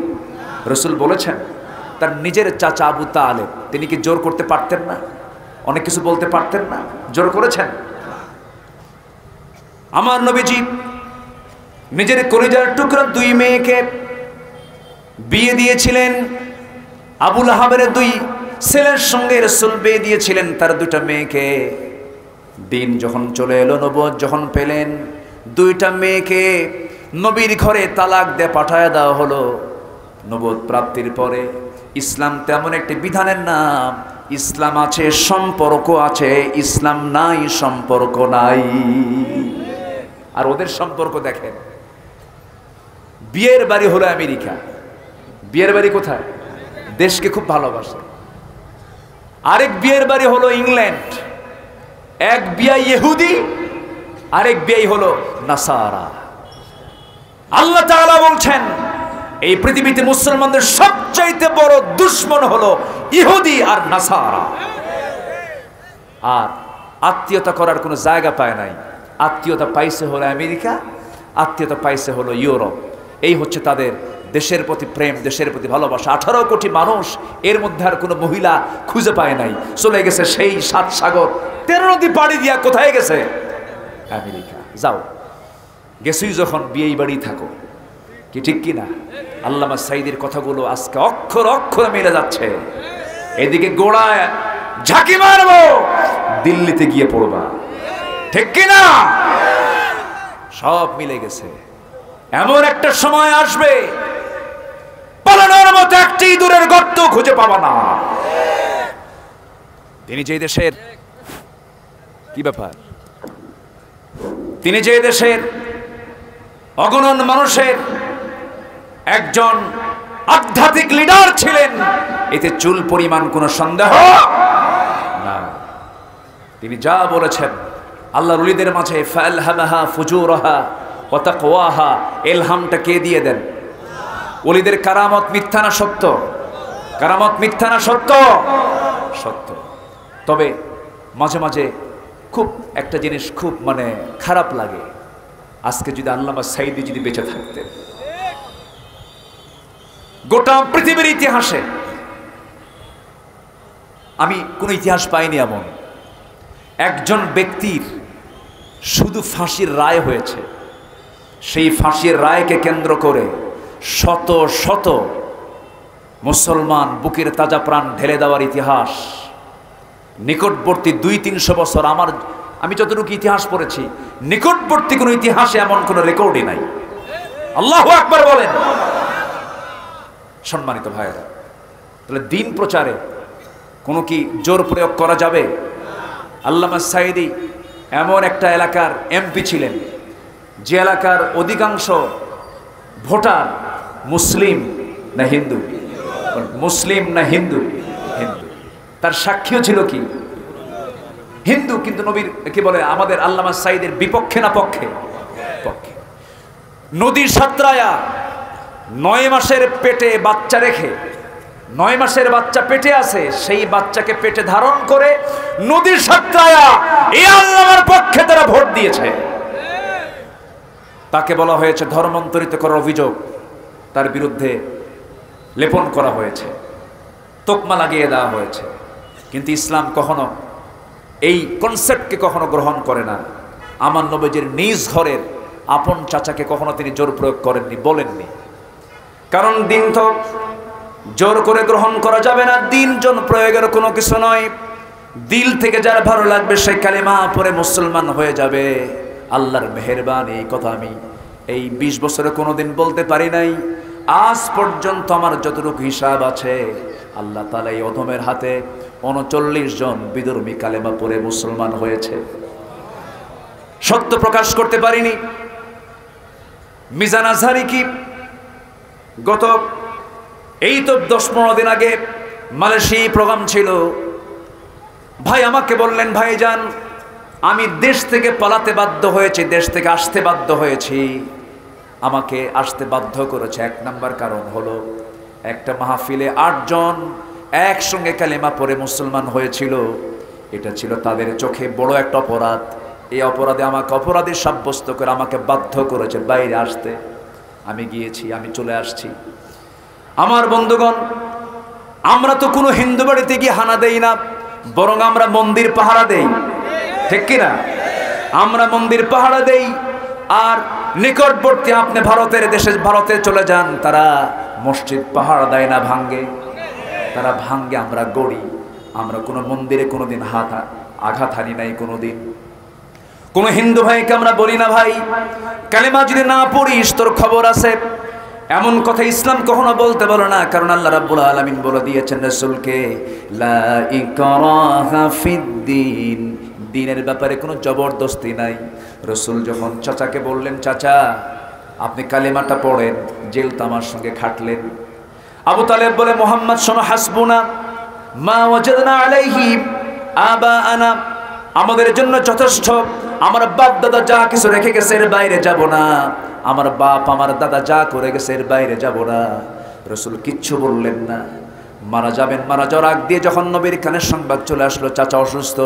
রাসূল বলেছেন তার নিজের চাচা আবু তালেব, তিনি কি জোর করতে পারতেন না? অনেক কিছু বলতে পারতেন না? জোর করেছেন? আমার নবীজি নিজের কলিজার টুকরা 2 মেয়েকে বিয়ে দিয়েছিলেন। আবু লাহাবের 2 ছেলের সঙ্গে রাসূল বিয়ে দিয়েছিলেন তার 2টা মেয়েকে। দিন যখন চলে এলো, নবুয়ত যখন পেলেন, 2টা মেয়েকে নবীর ঘরে তালাক দিয়ে পাঠায় দেওয়া হলো। নবুয়ত প্রাপ্তির পরে ইসলাম তেমন একটি বিধানের নাম। ইসলাম আছে, সম্পর্ক আছে। ইসলাম নাই, সম্পর্ক নাই। আর ওদের সম্পর্ক দেখেন, বিয়ের বাড়ি হলো আমেরিকা। বিয়ের বাড়ি কোথায়? দেশকে খুব ভালোবাসে। আরেক বিয়ের বাড়ি হলো ইংল্যান্ড। এক বিয়ে ইহুদি, আরেক বিয়ে হলো নাসারা। আল্লাহ তাআলা বলছেন এই পৃথিবীতে মুসলমানদের সবচাইতে বড় দুশমন হলো ইহুদি আর নাসারা। আর আত্মীয়তা করার কোনো জায়গা পায় নাই। আত্মীয়তা পাইছে হলো আমেরিকা, আত্মীয়তা পাইছে হলো ইউরোপ। এই হচ্ছে তাদের দেশের প্রতি প্রেম, দেশের প্রতি ভালোবাসা। 18 কোটি মানুষ, এর মধ্যে আর কোনো মহিলা খুঁজে পায় নাই। চলে গেছে সেই 7 সাগর 13 নদী পাড়ি দিয়া কোথায় গেছে? আমেরিকা। যাও, গেছই যখন বিয়েই বাড়ি থাকো। কি ঠিক কিনা? আল্লামা সাঈদীর কথাগুলো আজকে অক্ষর অক্ষর মিলে যাচ্ছে। এদিকে গোড়ায় ঝাঁকি মারবো, দিল্লিতে গিয়ে পড়বা। ঠিক কিনা? সব মিলে গেছে। এমন একটা সময় আসবে, পালানোর মতো একটি ইঁদুরের গর্ত খুঁজে পাবা না। তিনি যে দেশের, কি ব্যাপার, তিনি যে দেশের অগণন মানুষের একজন আধ্যাত্মিক লিডার ছিলেন, এতে চুল পরিমাণ কোনো সন্দেহ না। তিনি যা বলেছেন, আল্লাহর ওলিদের মাঝে ফালহামাহা ফুজুরাহা ওয়া তাকওয়াহা, ইলহামটা কে দিয়ে দেন? ওলিদের কারামত মিথ্যা না সত্য? কারামত মিথ্যা না সত্য? সত্য। তবে মাঝে মাঝে খুব একটা জিনিস খুব খারাপ লাগে। আজকে যদি আল্লামা সাঈদী যদি বেঁচে থাকতেন, গোটা পৃথিবীর ইতিহাসে আমি কোনো ইতিহাস পাইনি এমন একজন ব্যক্তির শুধু ফাঁসির রায় হয়েছে, সেই ফাঁসির রায়কে কেন্দ্র করে শত শত মুসলমান বুকের তাজা প্রাণ ঢেলে দেওয়ার ইতিহাস নিকটবর্তী 200-300 বছর আমি যতটুকু ইতিহাস পড়েছি নিকটবর্তী কোনো ইতিহাসে এমন কোনো রেকর্ডই নাই। আল্লাহু আকবার বলেন। সম্মানিত ভাইয়েরা, তাহলে দিন প্রচারে কোনো কি জোর প্রয়োগ করা যাবে? আল্লামা সাঈদী এমন একটা এলাকার এমপি ছিলেন যে এলাকার অধিকাংশ ভোটার মুসলিম না হিন্দু, মুসলিম না হিন্দু, হিন্দু। তার সাক্ষীও ছিল কি হিন্দু, কিন্তু নবীর কি বলে আমাদের আল্লামা সাঈদের বিপক্ষে না পক্ষে? পক্ষে। নদীর সাতরায়া 9 মাসের পেটে বাচ্চা রেখে, 9 মাসের বাচ্চা পেটে আছে, সেই বাচ্চাকে পেটে ধারণ করে নদীর সাতরায়া এই আল্লাহর পক্ষে তারা ভোট দিয়েছে। তাকে বলা হয়েছে ধর্মান্তরিত করার অভিযোগ তার বিরুদ্ধে লেপন করা হয়েছে, তোকমা লাগিয়ে দেওয়া হয়েছে। কিন্তু ইসলাম কখনো এই কনসেপ্টকে কখনো গ্রহণ করে না। আমার নবীজির নিজ ঘরের আপন চাচাকে কখনো তিনি জোর প্রয়োগ করেননি, বলেননি। কারণ দিন তো জোর করে গ্রহণ করা যাবে না, দিন জন প্রয়োগের কোনো কিছু নয়। দিল থেকে যার ভালো লাগবে সেই কালিমা পড়ে মুসলমান হয়ে যাবে। আল্লাহর মেহেরবানি, এই কথা আমি এই 20 বছরে কোনোদিন বলতে পারি নাই। আজ পর্যন্ত আমার যতটুকু হিসাব আছে, আল্লাহ তাআলা এই অধমের হাতে 39 জন বিধর্মী কালেমা পড়ে মুসলমান হয়েছে। সত্য প্রকাশ করতে পারিনি। মিজান আজহারি কি গত এই তো 10-15 দিন আগে মালয়েশিয়া প্রোগ্রাম ছিল, ভাই আমাকে বললেন, ভাইজান আমি দেশ থেকে পালাতে বাধ্য হয়েছি, দেশ থেকে আসতে বাধ্য হয়েছি। আমাকে আসতে বাধ্য করেছে 1 নাম্বার কারণ হলো একটা মাহফিলে 8 জন একসঙ্গে কালেমা পড়ে মুসলমান হয়েছিল। এটা ছিল তাদের চোখে বড় একটা অপরাধ। এই অপরাধে আমাকে অপরাধী সাব্যস্ত করে আমাকে বাধ্য করেছে বাইরে আসতে। আমি গিয়েছি, আমি চলে আসছি। আমার বন্ধুগণ, আমরা তো কোনো হিন্দু বাড়িতে গিয়ে হানা দেই না, বরং আমরা মন্দির পাহারা দেই, ঠিক কিনা? আমরা মন্দির পাহারা দেই। আর নিকটবর্তী আপনি ভারতের দেশে ভারতে চলে যান, তারা মসজিদ পাহারা দেয় না, ভাঙ্গে। তারা ভাঙ্গে, আমরা গড়ি। আমরা কোনো মন্দিরে কোনোদিন আঘাত হানি নাই কোনোদিন। কোন হিন্দু ভাইকে আমরা বলি না, ভাই কালেমা যদি না পড়িস তোর খবর আছে, এমন কথা ইসলাম কখনো বলতে বলো না। কারণ আল্লাহ রাব্বুল আলামিন বলে দিয়েছেন রাসূলকে, লা ইকরাহা ফিদ্দিন, দ্বীনের ব্যাপারে কোনো জবরদস্তি নাই। রাসূল যখন চাচাকে বললেন, চাচা আপনি কালেমাটা পড়েন, জেল তামার সঙ্গে খাটলেন। আবু তালেব বলে, মুহাম্মদ শোনো, হাসবুনা মা ওয়াজাদনা আলাইহি আবাআনা, আমাদের জন্য যথেষ্ট। আমার বাপ দাদা যা কিছু রেখে গেছে এর বাইরে যাব না। আমার বাপ আমার দাদা যা করে গেছে এর বাইরে যাব না। রাসূল কিচ্ছু বললেন না। মারা যাবেন, মারা যাওয়ার আগ দিয়ে যখন নবীর কানে সংবাদ চলে আসলো চাচা অসুস্থ,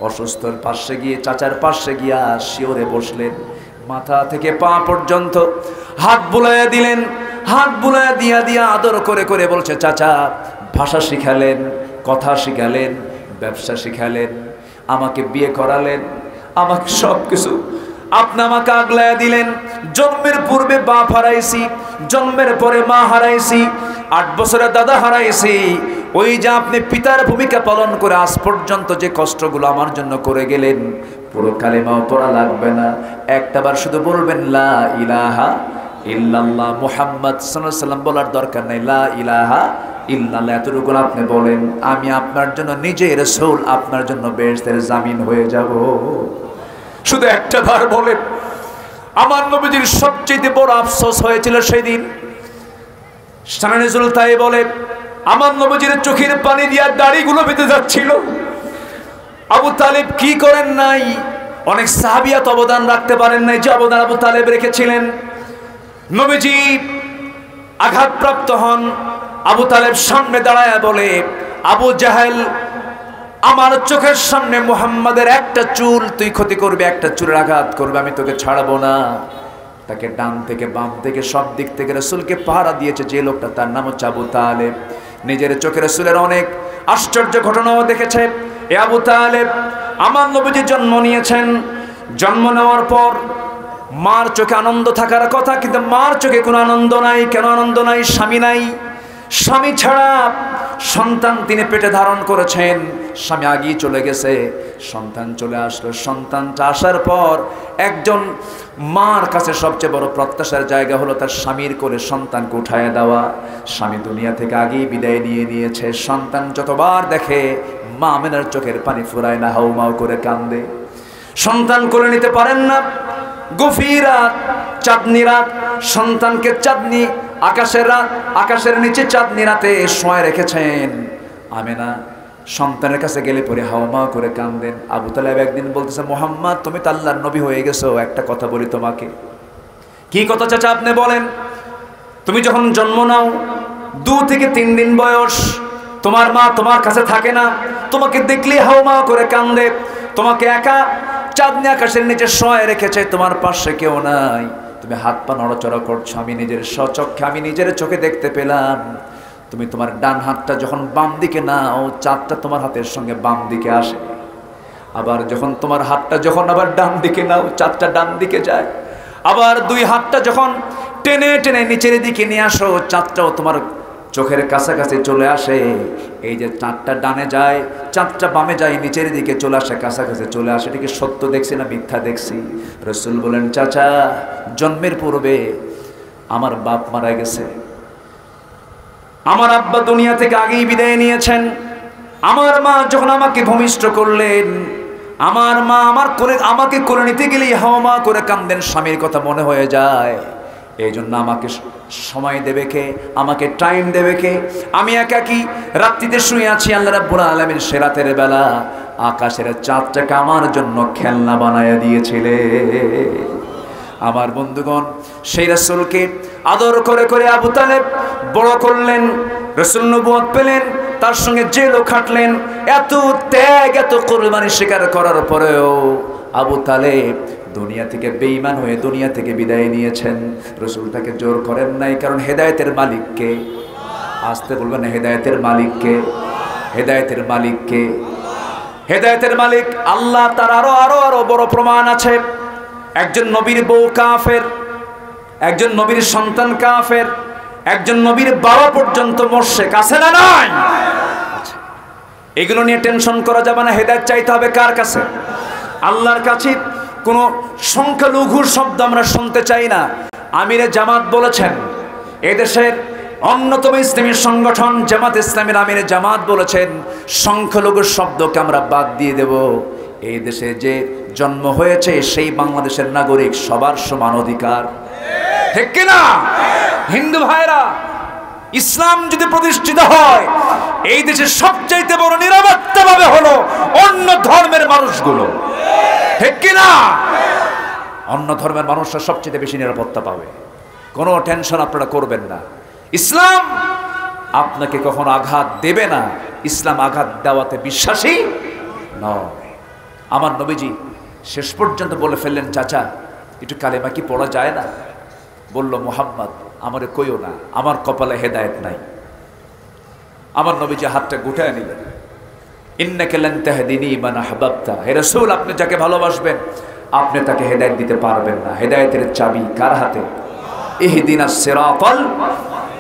অসুস্থর পাশে গিয়ে, চাচার পাশে গিয়া শিওরে বসলেন। মাথা থেকে পা পর্যন্ত হাত বুলাইয়া দিলেন। হাত বুলাইয়া দিয়া দিয়া আদর করে করে বলছে, চাচা ভাষা শিখালেন, কথা শিখালেন, ব্যবসা শিখালেন, আমাকে বিয়ে করালেন, আমাকে সব কিছু আপনি আমাকে আগলায়া দিলেন। জন্মের পূর্বে বাপ হারাইছি, জন্মের পরে মা হারাইছি, 8 বছরে দাদা হারাইছি। ওই যে আপনি পিতার ভূমিকা পালন করে আজ পর্যন্ত যে কষ্টগুলো আমার জন্য করে গেলেন, পুরো কালেমাও পড়া লাগবে না, একটাবার শুধু বলবেন লা ইলাহা ইল্লাল্লাহ মুহাম্মদ সাল্লাল্লাহু আলাইহি ওয়াসাল্লাম বলার দরকার নাই। লা ইলাহা ইল্লাল্লাহ এতটুকু আপনি বলেন, আমি আপনার জন্য নিজে রাসূল আপনার জন্য বেহেশতের জামিন হয়ে যাব। শুধু একটা বার বলেন। আমার নবীজির সবচেয়ে বড় আফসোস হয়েছিল সেদিন। সানানুল তাই বলে, আমার নবীজির চোখের পানি দিয়া দাড়িগুলো বেঁধে যাচ্ছিল। আবু তালেব কি করেন নাই? অনেক সাহাবিয়াত অবদান রাখতে পারেন নাই যে অবদান আবু তালেব রেখেছিলেন। নবীজি আঘাতপ্রাপ্ত হন। আবু তালেব সামনে দাঁড়ায় বলে, আবু জাহেল আমার চোখের সামনে মুহাম্মাদের একটা চুল তুই ক্ষতি করবে, একটা চুলের আঘাত করবে, আমি তোকে ছাড়বো না। তাকে ডান থেকে বাম থেকে সব দিক থেকে রাসূলকে পাহারা দিয়েছে যে লোকটা, তার নাম হচ্ছে আবু তালেব। নিজের চোখে রাসূলের অনেক আশ্চর্য ঘটনাও দেখেছে। এ আবু তালেব, আমার নবীজি জন্ম নিয়েছেন, জন্ম নেওয়ার পর মার চোখে আনন্দ থাকার কথা, কিন্তু মার চোখে কোনো আনন্দ নাই। কেন আনন্দ নাই? স্বামী নাই। স্বামী ছাড়া সন্তান তিনি পেটে ধারণ করেছেন, স্বামী আগেই চলে গেছে, সন্তান চলে আসলো। সন্তানটা আসার পর একজন মার কাছে সবচেয়ে বড় প্রত্যাশার জায়গা হলো তার স্বামীর কোলে সন্তানকে উঠায় দেওয়া। স্বামী দুনিয়া থেকে আগেই বিদায় নিয়ে নিয়েছে। সন্তান যতবার দেখে মা আমেনার চোখের পানি ফুরায় না, হাউমাউ করে কান্দে। সন্তান কোলে নিতে পারেন না। গভীর রাত, চাঁদনি রাত, সন্তানকে চাঁদনি আকাশের নিচে চাঁদনি রাতে শোয়ায় রেখেছেন। আমেনা সন্তানের কাছে গেলে পরে হাওমা করে কান্দেন। আবু তালেব একদিন বলতেছে, মোহাম্মদ তুমি তো আল্লাহর নবী হয়ে গেছো, একটা কথা বলি তোমাকে। কি কথা চাচা আপনি বলেন? তুমি যখন জন্ম নাও 2 থেকে 3 দিন বয়স, তোমার মা তোমার কাছে থাকে না, তোমাকে দেখলে হাওমা করে কান্দে। তোমাকে একা চাঁদনি আকাশের নিচে শোয়ায় রেখেছে, তোমার পাশে কেউ নাই, তুমি হাত পা নড়াচড়া করছো। আমি নিজের স্বচক্ষে, আমি নিজের চোখে দেখতে পেলাম তুমি তোমার ডান হাতটা যখন বাম দিকে নাও, চাঁদটা তোমার হাতের সঙ্গে বাম দিকে আসে। আবার যখন তোমার হাতটা যখন আবার ডান দিকে নাও, চাঁদটা ডান দিকে যায়। আবার 2 হাতটা যখন টেনে টেনে নিচের দিকে নিয়ে আসো, চাঁদটাও তোমার চোখের কাছাকাছি চলে আসে। এই যে চাঁদটা ডানে যায়, চাঁদটা বামে যায়, নিচের দিকে চলে আসে, কাছাকাছি চলে আসে। এটা কি সত্য দেখছি না মিথ্যা দেখছি? রাসূল বলেন, চাচা জন্মের পূর্বে আমার বাপ মারা গেছে, আমার আব্বা দুনিয়া থেকে আগেই বিদায় নিয়েছেন। আমার মা যখন আমাকে ভূমিষ্ঠ করলেন, আমার মা আমাকে কোলে নিতে গেলেই হাওমা করে কান্দেন, স্বামীর কথা মনে হয়ে যায়। এই জন্য আমাকে সময় দেবে কে? আমাকে টাইম দেবে কে? আমি একাকী রাত্রিতে শুয়ে আছি, আল্লাহ রাব্বুল আলামিন সে রাতের বেলা আকাশের চাঁদটাকে আমার জন্য খেলনা বানায়া দিয়েছিলে। আমার বন্ধুগণ, সেই রাসূলকে আদর করে করে আবু তালেব বড় করলেন। রাসূল নবুয়ত পেলেন, তার সঙ্গে জেলও খাটলেন। এত ত্যাগ, এত কুরবানি স্বীকার করার পরেও আবু তালেব দুনিয়া থেকে বেঈমান হয়ে দুনিয়া থেকে বিদায় নিয়েছেন। রাসূল তাকে জোর করেন নাই, কারণ হেদায়েতের মালিককে, আসতে বলবেন না, হেদায়েতের মালিককে, হেদায়েতের মালিককে, হেদায়েতের মালিক আল্লাহ। তার আরো আরো আরো বড় প্রমাণ আছে। একজন নবীর বউ কাফের, একজন নবীর সন্তান কাফের, একজন নবীর বাবা পর্যন্ত মুশরিক, আছে না নাই? এগুলো নিয়ে টেনশন করা যাবে না। হেদায়েত চাইতে হবে কার কাছে? আল্লাহর কাছে। কোনো সংখ্যালঘুর শব্দ আমরা শুনতে চাই না। আমিরে জামাত বলেছেন, এদেশের অন্যতম ইসলামী সংগঠন জামাত ইসলামের আমিরে জামাত বলেছেন, সংখ্যালঘুর শব্দকে আমরা বাদ দিয়ে দেব। এই দেশে যে জন্ম হয়েছে সেই বাংলাদেশের নাগরিক, সবার সমান অধিকার, ঠিক কিনা? হিন্দু ভাইরা, ইসলাম যদি প্রতিষ্ঠিত হয়, এই দেশের সবচাইতে বড় নিরাপত্তা পাবে হলো অন্য ধর্মের মানুষগুলো, ঠিক কিনা? অন্য ধর্মের মানুষরা সবচেয়ে বেশি নিরাপত্তা পাবে। কোনো টেনশন আপনারা করবেন না। ইসলাম আপনাকে কখনো আঘাত দেবে না। ইসলাম আঘাত দেওয়াতে বিশ্বাসী নয়। আমার নবীজি শেষ পর্যন্ত বলে ফেললেন, চাচা একটু কালেমা কি পড়া যায় না? বলল, মুহাম্মদ আমারে কইও না, আমার কপালে হেদায়েত নাই। আমার নবীজি হাতটা গুটায় নিলেন। ইন্নাকা লান তাহদিনি মান আহবাবতা, হে রাসূল আপনি যাকে ভালোবাসবেন আপনি তাকে হেদায়েত দিতে পারবেন না। হেদায়েতের চাবি কার হাতে? ইহদিনাস সিরাতাল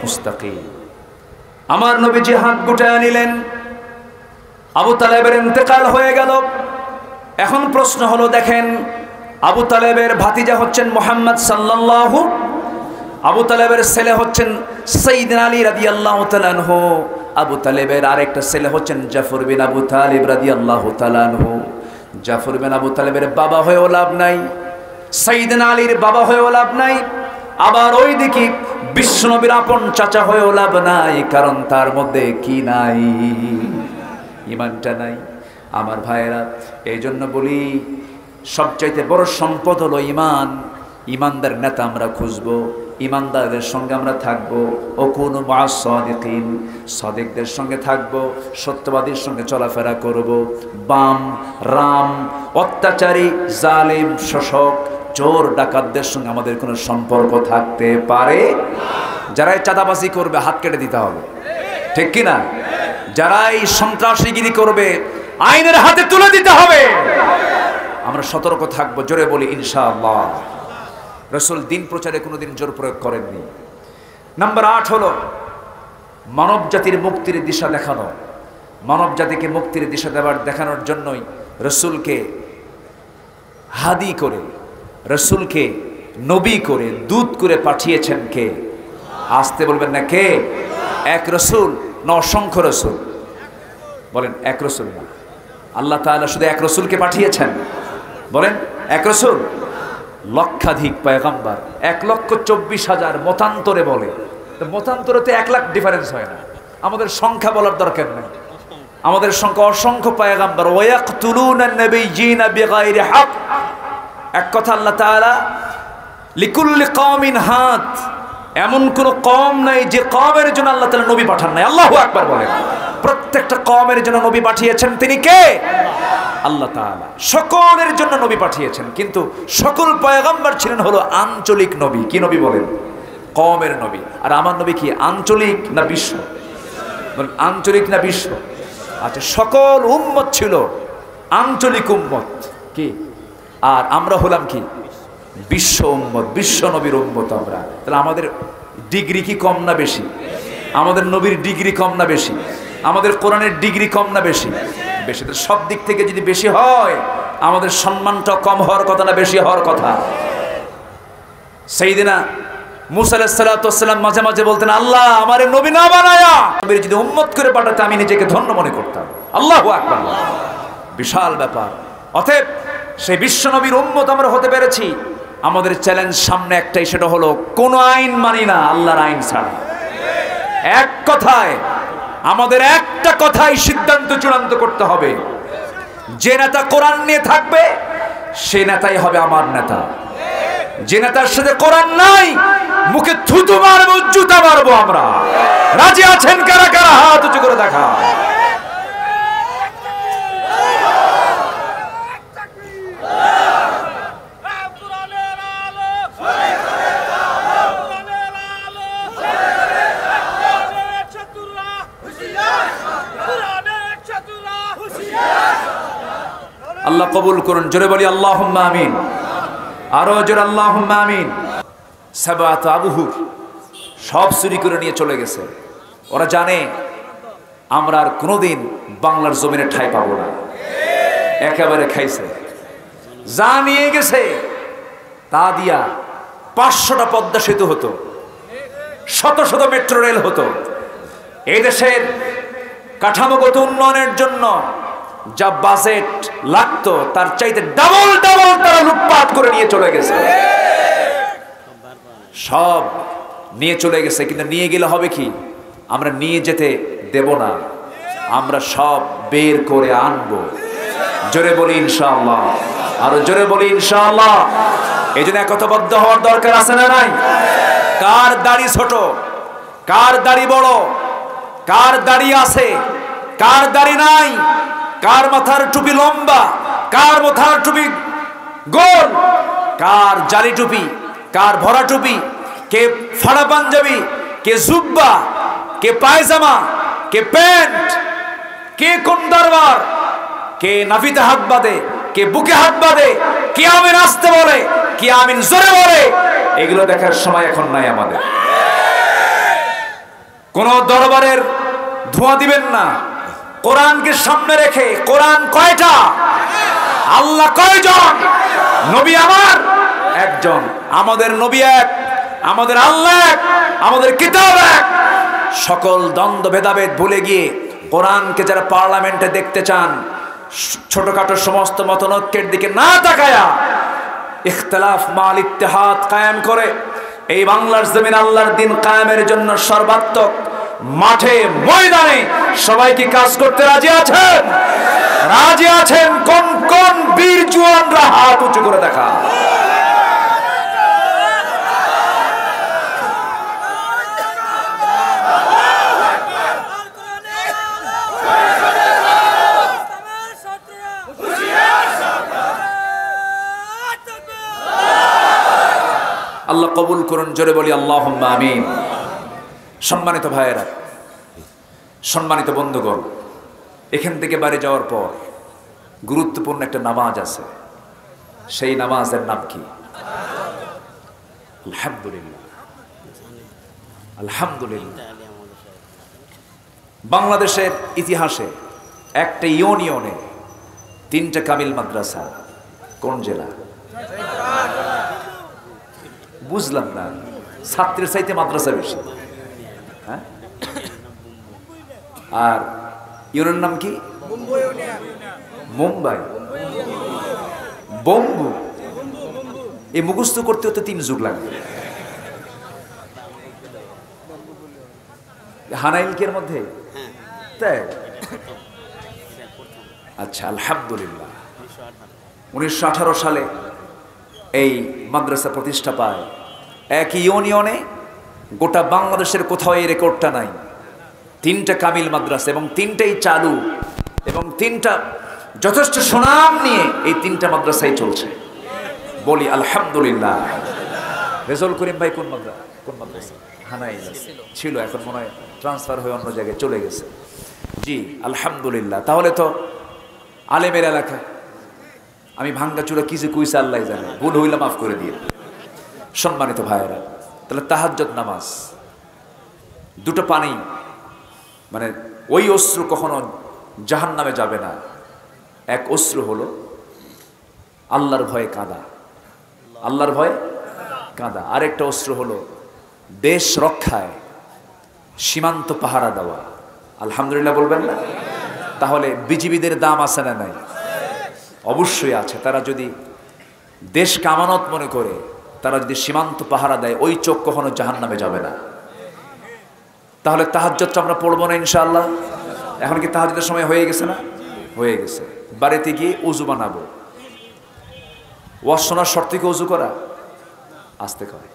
মুস্তাকিম। আমার নবীজি হাত গুটায় নিলেন। আবু তালেবের ইন্তেকাল হয়ে গেল। এখন প্রশ্ন হলো, দেখেন আবু তালেবের ভাতিজা হচ্ছেন মুহাম্মদ সাল্লাল্লাহু, আবু তালেবের ছেলে হচ্ছেন সাইয়্যিদনা আলী রাদিয়াল্লাহু তাআলা আনহু, আবু তালেবের আরেকটা ছেলে হচ্ছেন জাফর বিন আবু তালিব রাদিয়াল্লাহু তাআলা আনহু। জাফর বিন আবু তালেবের বাবা হয়েও লাভ নাই, সাইয়্যিদনা আলীর বাবা হয়েও লাভ নাই, আবার ওই দিকে বিশ্বনবীর আপন চাচা হয়েও লাভ নাই, কারণ তার মধ্যে কি নাই? ঈমানটা নাই। আমার ভাইয়েরা, এই জন্য বলি সবচাইতে বড় সম্পদ হলো ঈমান। ঈমানদার নেতা আমরা খুঁজবো, ঈমানদারদের সঙ্গে আমরা থাকবো। ও কুনু মা'আস সাদিকিন, সাদিকদের সঙ্গে থাকবো, সত্যবাদীর সঙ্গে চলাফেরা করব। বাম রাম, অত্যাচারী, জালিম, শোষক, চোর, ডাকাতদের সঙ্গে আমাদের কোনো সম্পর্ক থাকতে পারে? যারাই চাঁদাবাজি করবে হাত কেটে দিতে হবে, ঠিক কিনা? যারা এই সন্ত্রাসীগিরি করবে আইনের হাতে তুলে দিতে হবে। আমরা সতর্ক থাকবো, জোরে বলি ইনশাআল্লাহ। রাসূল দিন প্রচারে কোনোদিন জোর প্রয়োগ করেননি। নাম্বার 8 হলো মানব জাতির মুক্তির দিশা দেখানো। মানব জাতিকে মুক্তির দিশা দেখানোর জন্যই রাসূলকে হাদি করে, রাসূলকে নবী করে, দূত করে পাঠিয়েছেন কে? আসতে বলবেন না কে? এক রাসূল না অসংখ্য রাসূল? বলেন এক রাসূল না, আল্লাহ তাআলা শুধু এক রাসূলকে পাঠিয়েছেন। বলেন এক রাসূল, লক্ষাধিক পয়গম্বর, 1,24,000 মতান্তরে বলে। তো মতান্তরে তো 1 লাখ ডিফারেন্স হয় না। আমাদের সংখ্যা বলার দরকার নেই, আমাদের সংখ্যা অসংখ্য পয়গম্বর। ওয়ায়াকতুলুনা নাবিয়্যিনা বিগাইরি হক। এক কথা আল্লাহ তাআলা লিকুল্লি কওমিন হাদ, এমন কোন কওম নাই যে কওমের জন্য আল্লাহ তাআলা নবী পাঠান নাই। আল্লাহু আকবার বলেন। প্রত্যেকটা কওমের জন্য নবী পাঠিয়েছেন তিনি কে? আল্লাহ তাআলা। সকলের জন্য নবী পাঠিয়েছেন, কিন্তু সকল পয়গম্বর ছিলেন হলো আঞ্চলিক নবী। কি নবী বলেন? কওমের নবী। আর আমার নবী কি আঞ্চলিক না বিশ্ব? বলেন আঞ্চলিক না বিশ্ব? আচ্ছা, সকল উম্মত ছিল আঞ্চলিক উম্মত কি, আর আমরা হলাম কি বিশ্ব উম্মত, বিশ্ব নবীর উম্মত আমরা। তাহলে আমাদের ডিগ্রি কি কম না বেশি? আমাদের নবীর ডিগ্রি কম না বেশি? আমাদের কোরআনের ডিগ্রি কম না বেশি? বেশি। তো সব দিক থেকে যদি বেশি হয়, আমাদের সম্মানটা কম হওয়ার কথা না বেশি হওয়ার কথা? সাইয়েদনা মুসা আলাইহিস সালাতু ওয়াস সালাম মাঝে মাঝে বলতেন, আল্লাহ আমারে নবী না বানায়া নবীর যদি উম্মত করে পাঠাতে আমি নিজেকে ধন্য মনে করতাম। আল্লাহু আকবার। বিশাল ব্যাপার। অতএব সেই বিশ্ব নবীর উম্মত আমরা হতে পেরেছি। আমাদের চ্যালেঞ্জ সামনে একটাই, সেটা হলো কোন আইন মানি না আল্লাহর আইন ছাড়া। এক কথায় আমাদের একটা কথাই সিদ্ধান্ত চূড়ান্ত করতে হবে, যে নেতা কোরআন নিয়ে থাকবে সে নেতাই হবে আমার নেতা। যে নেতার সাথে কোরআন নাই, মুখে থুতু মারবো, জুতা মারবো আমরা। রাজি আছেন কারা কারা? হাত উঁচু করে দেখা। আল্লাহ কবুল করুন, জোরে বলি আল্লাহুম্মা আমিন। আরো জোরে আল্লাহুম্মা আমিন। সাবাত আবুহুর সব চুরি করে নিয়ে চলে গেছে। ওরা জানে আমরা আর কোনোদিন বাংলার জমিনে ঠাঁই পাবো না। একেবারে খাইছে, যা নিয়ে গেছে তা দিয়া 500টা পদ্মা সেতু হতো, শত শত মেট্রো রেল হতো। এই দেশের কাঠামোগত উন্নয়নের জন্য যা বাজেট লাগতো তার চাইতে ডাবল ডাবল তারা লুটপাট করে নিয়ে চলে গেছে। সব নিয়ে চলে গেছে, কিন্তু নিয়ে গেলে হবে কি? আমরা নিয়ে যেতে দেব না, আমরা সব বের করে আনবো। জোরে বলি ইনশাআল্লাহ। আরো জোরে বলি ইনশাআল্লাহ। এই জন্য একতাবদ্ধ হওয়ার দরকার আছে না নাই? কার দাড়ি ছোট, কার দাড়ি বড়, কার দাড়ি আছে, কার দাড়ি নাই, কার মাথার টুপি লম্বা, কার মাথার টুপি গোল, কার জালি টুপি, কার ভরা টুপি, কে ফাড়া পাঞ্জাবি, কে জুব্বা, কে পায়জামা, কে প্যান্ট, কে কোন দরবার, কে নাভিতে হাত বাঁধে, কে বুকে হাত বাঁধে, কে আমিন আসতে বলে, কে আমিন জোরে বলে, এগুলো দেখার সময় এখন নাই আমাদের। কোন দরবারের ধোঁয়া দিবেন না। কোরআনকে সামনে রেখে, কোরআন কয়টা? আল্লাহ কয়জন? নবী আমার একজন। আমাদের নবী এক, আমাদের আল্লাহ এক, আমাদের কিতাব এক। সকল দ্বন্দ্ব ভেদাভেদ ভুলে গিয়ে কোরআনকে যারা পার্লামেন্টে দেখতে চান, ছোটখাটো সমস্ত মতনৈক্যের দিকে না তাকায়া ইখতিলাফ মাল ইত্তেহাদ কায়েম করে এই বাংলার জমিন আল্লাহর দ্বীন কায়েমের জন্য সর্বাত্মক মাঠে ময়দানে সবাই কি কাজ করতে রাজি আছেন? রাজি আছেন? কোন কোন বীর জওয়ানরা হাত উঁচু করে দেখা। আল্লাহ কবুল করুন, জোরে বলি আল্লাহুম্মা আমিন। সম্মানিত ভাইয়েরা, সম্মানিত বন্ধুগণ, এখান থেকে বাড়ি যাওয়ার পর গুরুত্বপূর্ণ একটা নামাজ আছে। সেই নামাজের নাম কি? আলহামদুলিল্লাহ। আলহামদুলিল্লাহ। বাংলাদেশের ইতিহাসে একটা ইউনিয়নে 3টা কামিল মাদ্রাসা। কোন জেলা? বুঝলাম না, ছাত্রের চাইতে মাদ্রাসা বেশি। হ্যাঁ, আর ইউনিয়নের নাম কি? মুম্বাই। বম্বু। এই মুখস্থ করতে হতে 3 যুগ লাগবে। হানাইলকের মধ্যে তাই? আচ্ছা, আলহামদুলিল্লাহ। 1918 সালে এই মাদ্রাসা প্রতিষ্ঠা পায়। এক ইউনিয়নে, গোটা বাংলাদেশের কোথাও এই রেকর্ডটা নাই। 3টা কামিল মাদ্রাসা এবং 3টাই চালু এবং 3টা যথেষ্ট সুনাম নিয়ে এই 3টা মাদ্রাসাই চলছে। বলি আলহামদুলিল্লাহ। রেজাউল করিম ভাই কোন মাদ্রাসা? হানাইল ছিল, এখন মনে হয় ট্রান্সফার হয়ে অন্য জায়গায় চলে গেছে। জি আলহামদুলিল্লাহ। তাহলে তো আলেমের এলাকা। আমি ভাঙ্গাচুরা কি যে কইছে আল্লাহ জানে, ভুল হইলে মাফ করে দিয়ে। সম্মানিত ভাইয়েরা, তাহলে তাহাজ্জুদ নামাজ, 2টো পানি, মানে ওই অশ্রু কখনো জাহান্নামে যাবে না। এক অশ্রু হলো আল্লাহর ভয়ে কাঁদা, আল্লাহর ভয়ে কাঁদা। আরেকটা অশ্রু হলো দেশ রক্ষায় সীমান্ত পাহারা দেওয়া। আলহামদুলিল্লাহ বলবেন না? তাহলে বিজিবিদের দাম আছে না নাই? অবশ্যই আছে। তারা যদি দেশকে আমানত মনে করে, তারা যদি সীমান্ত পাহারা দেয়, ওই চোখ কখনো জাহান্নামে যাবে না। তাহলে তাহাজ্জুদটা আমরা পড়বো না ইনশাআল্লাহ? এখন কি তাহাজ্জুদের সময় হয়ে গেছে না? হয়ে গেছে। বাড়িতে গিয়ে উজু বানাবো। ওয়াজ শোনার শর্তে কি উজু করা? আসতে কয়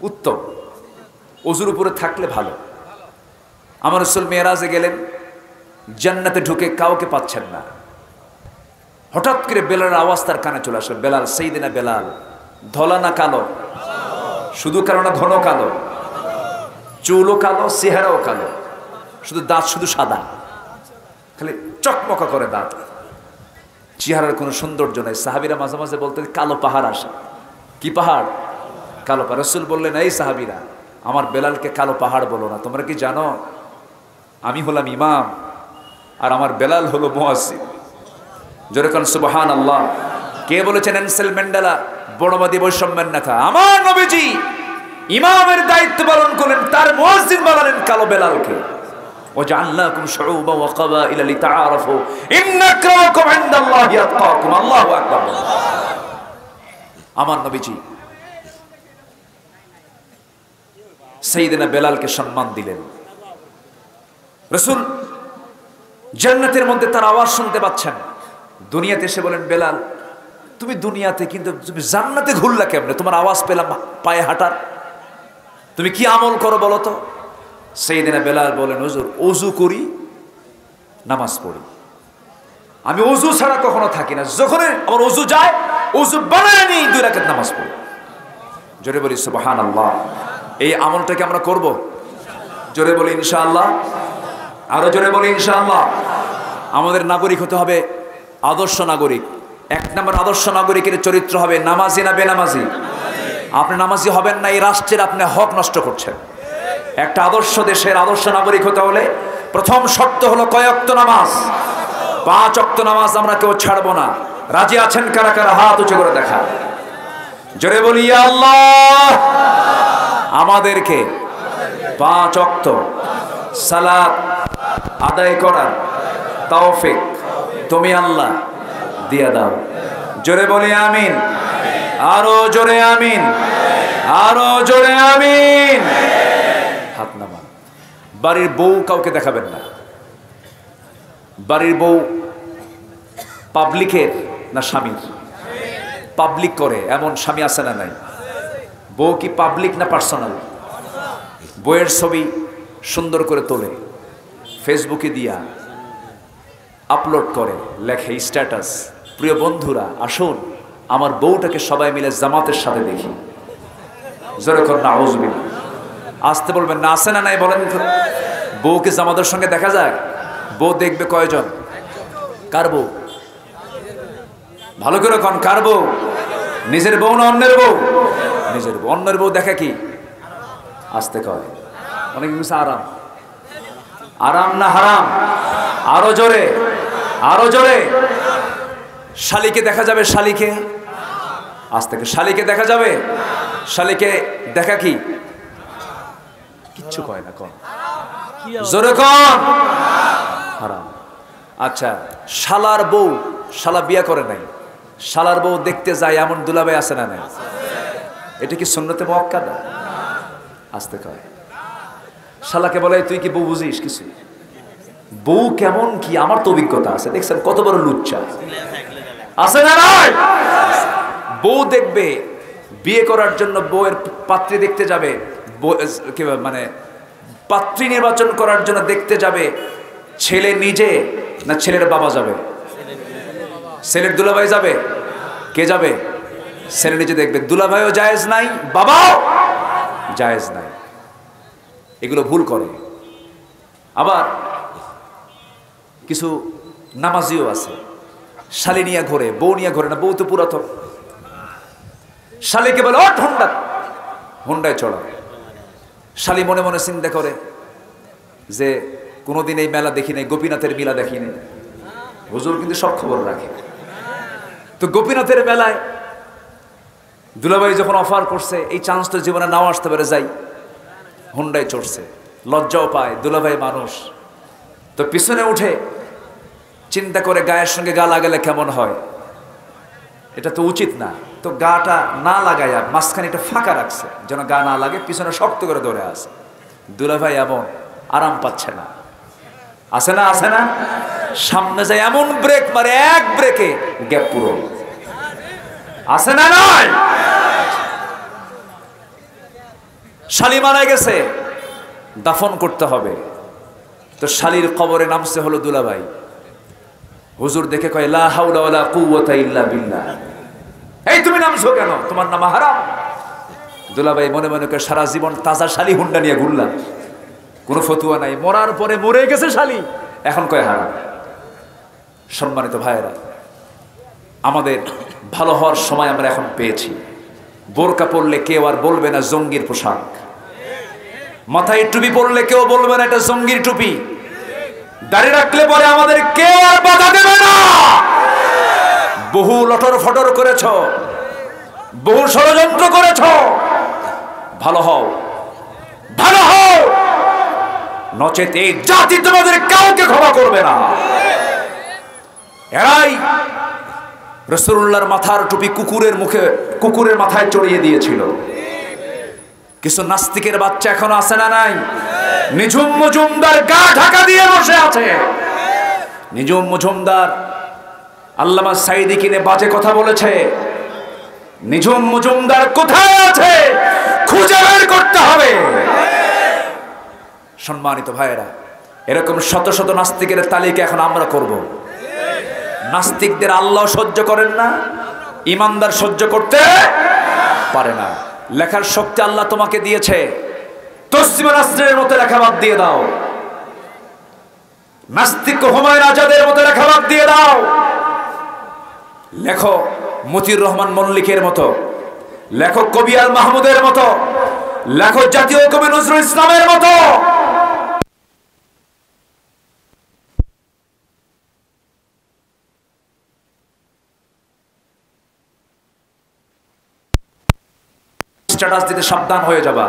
উত্তম। উজুর উপরে থাকলে ভালো। আমার রাসূল মেরাজে গেলেন, জান্নাতে ঢুকে কাউকে পাচ্ছেন না। হঠাৎ করে বেলালের আওয়াজ তার কানে চলে আসলো। বেলাল, সাইয়েদনা বেলাল। ধলা না কালো? শুধু কালো না ঘন কালো? চুলও কালো, চেহারাও কালো, শুধু দাঁত শুধু সাদা, খালি চকমকা করে দাঁত, চেহারার কোনো সৌন্দর্য নাই। সাহাবীরা মাঝে মাঝে বলতেন কালো পাহাড় আসে। কি পাহাড়? কালো পাহাড়। রাসূল বললেন, এই সাহাবীরা, আমার বেলালকে কালো পাহাড় বলো না। তোমরা কি জানো আমি হলাম ইমাম আর আমার বেলাল হলো মুয়াজ্জিন? জোরে কোন সুবহানাল্লাহ। কে বলেছেন নেলসন ম্যান্ডেলা বড়বাদী বৈষম্যের নেতা? আমার নবীজি ইমামের দায়িত্ব পালন করলেন, তার মুয়াজ্জিন বানালেন কালো বেলালকে। ওয়াজআলনাকুম শুউবা ওয়া ক্বাবাইলা লিতাআরাফু ইন্না আক্রামাকুম ইনদাল্লাহি আতকাকুম। আল্লাহু আকবার। আমার নবীজি সাইয়েদনা বেলালকে সম্মান দিলেন। রাসূল জান্নাতের মধ্যে তার আওয়াজ শুনতে পাচ্ছেন। দুনিয়াতে এসে বলেন, বেলাল তুমি দুনিয়াতে, কিন্তু তুমি জান্নাতে ঘুরলা কেমনে? তোমার আওয়াজ পেলাম পায়ে হাঁটার। তুমি কি আমল করো বলো তো? সাইয়েদনা বেলাল বলেন, হুজুর ওযু করি, নামাজ পড়ি। আমি ওযু ছাড়া কখনো থাকি না। যখন আমার ওযু যায়, ওযু বানায় নিয়ে 2 রাকাত নামাজ পড়ি। জোরে বলি সুবহানাল্লাহ। এই আমলটাকে আমরা করব? জোরে বলি ইনশাআল্লাহ। আরো জোরে বলি ইনশাআল্লাহ। আমাদের নাগরিক হতে হবে আদর্শ নাগরিক। 1 নম্বর আদর্শ নাগরিকের চরিত্র হবে নামাজি না বেনামাজি? আপনি নামাজি হবেন না, এই রাষ্ট্রের আপনি হক নষ্ট করছেন। একটা আদর্শ দেশের আদর্শ নাগরিক হতে হলে প্রথম শর্ত হলো কয় ওয়াক্ত নামাজ? 5 ওয়াক্ত নামাজ আমরা কেউ ছাড়বো না। রাজি আছেন কারা কারা? হাত উঁচু করে দেখা। জোরে বলি ইয়া আল্লাহ। আমাদেরকে 5 ওয়াক্ত সালাত আদায় করার তৌফিক তুমি আল্লাহ দিয়া দাও। জোরে বলি আমিন। আরো জোরে আমিন। আরো জোরে আমিন। হাত নামান। বাড়ির বউ কাউকে দেখাবেন না। বাড়ির বউ পাবলিকের না স্বামীর? পাবলিক করে এমন স্বামী আছে না নাই? বউ কি পাবলিক না পার্সোনাল? বউয়ের ছবি সুন্দর করে তোলে, ফেসবুকে দিয়া আপলোড করে, লেখে স্ট্যাটাস, প্রিয় বন্ধুরা আসুন আমার বউটাকে সবাই মিলে জামাতের সাথে দেখি। জোরে কর নাউজুবিল্লাহ। আসতে বলবেন না, আছে না নাই বলেন? বউকে জামাদের সঙ্গে দেখা যায়? বউ দেখবে কয়জন? কার বউ? ভালো করে কোন, কার বউ? নিজের বউ না অন্যের বউ? নিজের বউ। অন্যের বউ দেখা কি? আসতে কয় অনেক কিছু আরাম। আরাম না হারাম? আরো জোরে, আরো জোরে। শালিকে দেখা যাবে, শালিকে আজ থেকে শালিকে দেখা যাবে। শালিকে দেখা কি? কিচ্ছু কয় না, কোন জোরে কোন? হারাম। আচ্ছা, শালার বউ, শালা বিয়া করে নাই, শালার বউ দেখতে যায় এমন দুলাভাই আছে না নাই? এটা কি সুন্নতে মুআক্কাদা? আসতে কয়। শালাকে বলে তুই কি বউ বুঝিস কিছু? বউ কেমন কি আমার তো অভিজ্ঞতা আছে, দেখছেন কত বড় লুচ্চা আছে না নাই? বউ দেখবে, বিয়ে করার জন্য বউয়ের পাত্রী দেখতে যাবে, মানে পাত্রী নির্বাচন করার জন্য দেখতে যাবে। ছেলে নিজে না ছেলের বাবা যাবে? ছেলের দুলাভাই যাবে? কে যাবে? ছেলে নিজে দেখবে। দুলাভাইও জায়েজ নাই, বাবাও জায়েজ নাই। এগুলো ভুল করে। আবার কিছু নামাজিও আছে, শালি নিয়ে ঘোরে, বউ নিয়ে ঘোরে না। বউ তো পুরাতন, শালিকে বলে ও ঠন্ডা, হুন্ডায় চড়া। শালি মনে মনে চিন্তা করে যে কোনোদিন এই মেলা দেখি নাই, গোপীনাথের মেলা দেখি নাই। হুজুর কিন্তু সব খবর রাখে। তো গোপীনাথের মেলায় দুলাভাই যখন অফার করছে, এই চান্স তো জীবনে নাও আসতে পারে, যাই। হুন্ডায় চড়ছে, লজ্জাও পায়, দুলাভাই মানুষ। তো পিছনে উঠে চিন্তা করে গায়ের সঙ্গে গা লাগালে কেমন হয়, এটা তো উচিত না। তো গাটা না লাগাইয়া মাঝখানে একটা ফাঁকা রাখছে যেন গা না লাগে, পিছনে শক্ত করে ধরে আছে। দুলাভাই এমন আরাম পাচ্ছে না, আছে না? আছে না? সামনে যায় এমন ব্রেক মারে, এক ব্রেকে গ্যাপ পুরো। আছে না নয়? শালি মারা গেছে, দাফন করতে হবে। তো শালির কবরে নামছে হলো দুলাভাই। হুজুর দেখে কয় লা হাওলা ওয়ালা কুওয়াতা ইল্লা বিল্লাহ। এই তুমি নামছো কেন? তোমার নাম হারাম। দুলাভাই মনে মনে করে সারা জীবন তাজা শালি হুন্ডা নিয়ে ঘুরলাম, কোনো ফতুয়া নাই। মরার পরে মরে গেছে শালি, এখন কয় হারাম। সম্মানিত ভাইয়েরা, আমাদের ভালো হওয়ার সময় আমরা এখন পেয়েছি। বোরকা পরলে কেউ আর বলবে না জঙ্গির পোশাক, মাথায় টুপি পরলে কেউ বলবে না এটা জঙ্গির টুপি, দাড়ি রাখলে পরে আমাদের কেউ আর বাধা দেবে না। বহু লটর ফটর করেছ, বহু ষড়যন্ত্র করেছ, ভালো হও, ভালো হও, নচেত এই জাতি তোমাদের কাউকে ক্ষমা করবে না। এরাই রাসূলুল্লাহর মাথার টুপি কুকুরের মাথায় চড়িয়ে দিয়েছিল। কিছু নাস্তিকের বাচ্চা এখনো আছে না নাই? নিঝুম মজুমদার গা ঢাকা দিয়ে বসে আছে। নিঝুম মজুমদার আল্লামা সাঈদী কিনে বাজে কথা বলেছে। নিঝুম মজুমদার কোথায় আছে খুঁজে বের করতে হবে। সম্মানিত ভাইয়েরা, এরকম শত শত নাস্তিকের তালিকা এখন আমরা করব। নাস্তিকদের আল্লাহ সহ্য করেন না, ইমানদার সহ্য করতে পারে না। লেখার শক্তি আল্লাহ তোমাকে দিয়েছে, তসলিমা নাসরিনের মতো লেখা বাদ দিয়ে দাও, নাস্তিক হুমায়ুন আজাদের মতো লেখা বাদ দিয়ে দাও। লেখো মতিউর রহমান মল্লিকের মতো, লেখো কবি আল মাহমুদের মতো, লেখো জাতীয় কবি নজরুল ইসলামের মতো। স্ট্যাটাস দিতে সাবধান হয়ে যাবা।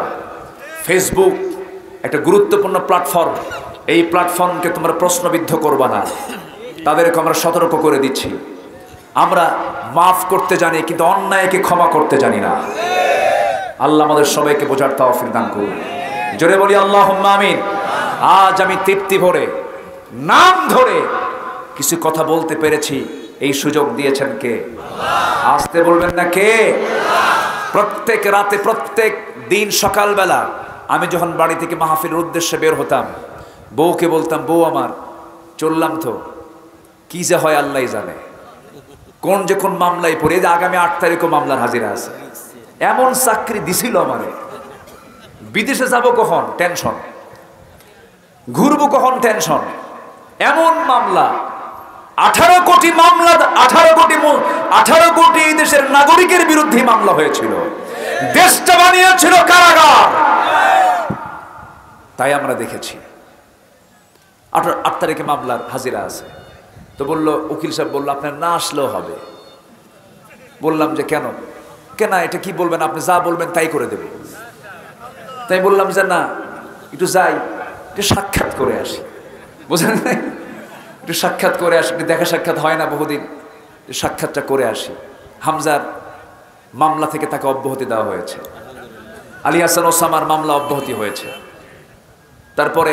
ফেসবুক একটা গুরুত্বপূর্ণ প্ল্যাটফর্ম, এই প্ল্যাটফর্মকে তোমরা প্রশ্নবিদ্ধ করবা না, তাদেরকে আমরা সতর্ক করে দিচ্ছি। আমরা মাফ করতে জানি কিন্তু অন্যায়কে ক্ষমা করতে জানি না। আল্লাহ আমাদের সবাইকে বোঝার তৌফিক দান করুন। জোরে বলি আল্লাহুম্মা আমিন। আজ আমি তৃপ্তি ভরে নাম ধরে কিছু কথা বলতে পেরেছি, এই সুযোগ দিয়েছেন কে? আসতে বলবেন না কে? প্রত্যেক রাতে, প্রত্যেক দিন সকালবেলা আমি যখন বাড়ি থেকে মাহফিলের উদ্দেশ্যে বের হতাম, বউকে বলতাম, বউ আমার চললাম তো, কি যে হয় আল্লাহ জানে, কোন যে কোন মামলায় পড়ে, যে আগামী 8 তারিখও মামলার হাজিরা আছে। এমন চাকরি দিছিল আমারে, বিদেশে যাব কখন টেনশন। ঘুরবো কখন টেনশন। এমন মামলা 18 কোটি মামলা, 18 কোটি এই দেশের নাগরিকের বিরুদ্ধে মামলা হয়েছিল। দেশটা বানিয়েছিল কারাগার। তাই আমরা দেখেছি 8 তারিখে মামলার হাজিরা আছে। তো বললো, উকিল সাহেব বললো আপনার না আসলেও হবে। বললাম যে কেন? এটা কি বলবেন? আপনি যা বলবেন তাই করে দেব। তাই বললাম যে না, একটু যাই, একটু সাক্ষাৎ করে আসি। বুঝলেন না? একটু সাক্ষাৎ করে আসি, একটু দেখা সাক্ষাৎ হয় না বহুদিন, সাক্ষাৎটা করে আসি। হামজার মামলা থেকে তাকে অব্যাহতি দেওয়া হয়েছে। আলী হাসান ওসামার মামলা অব্যাহতি হয়েছে। তারপরে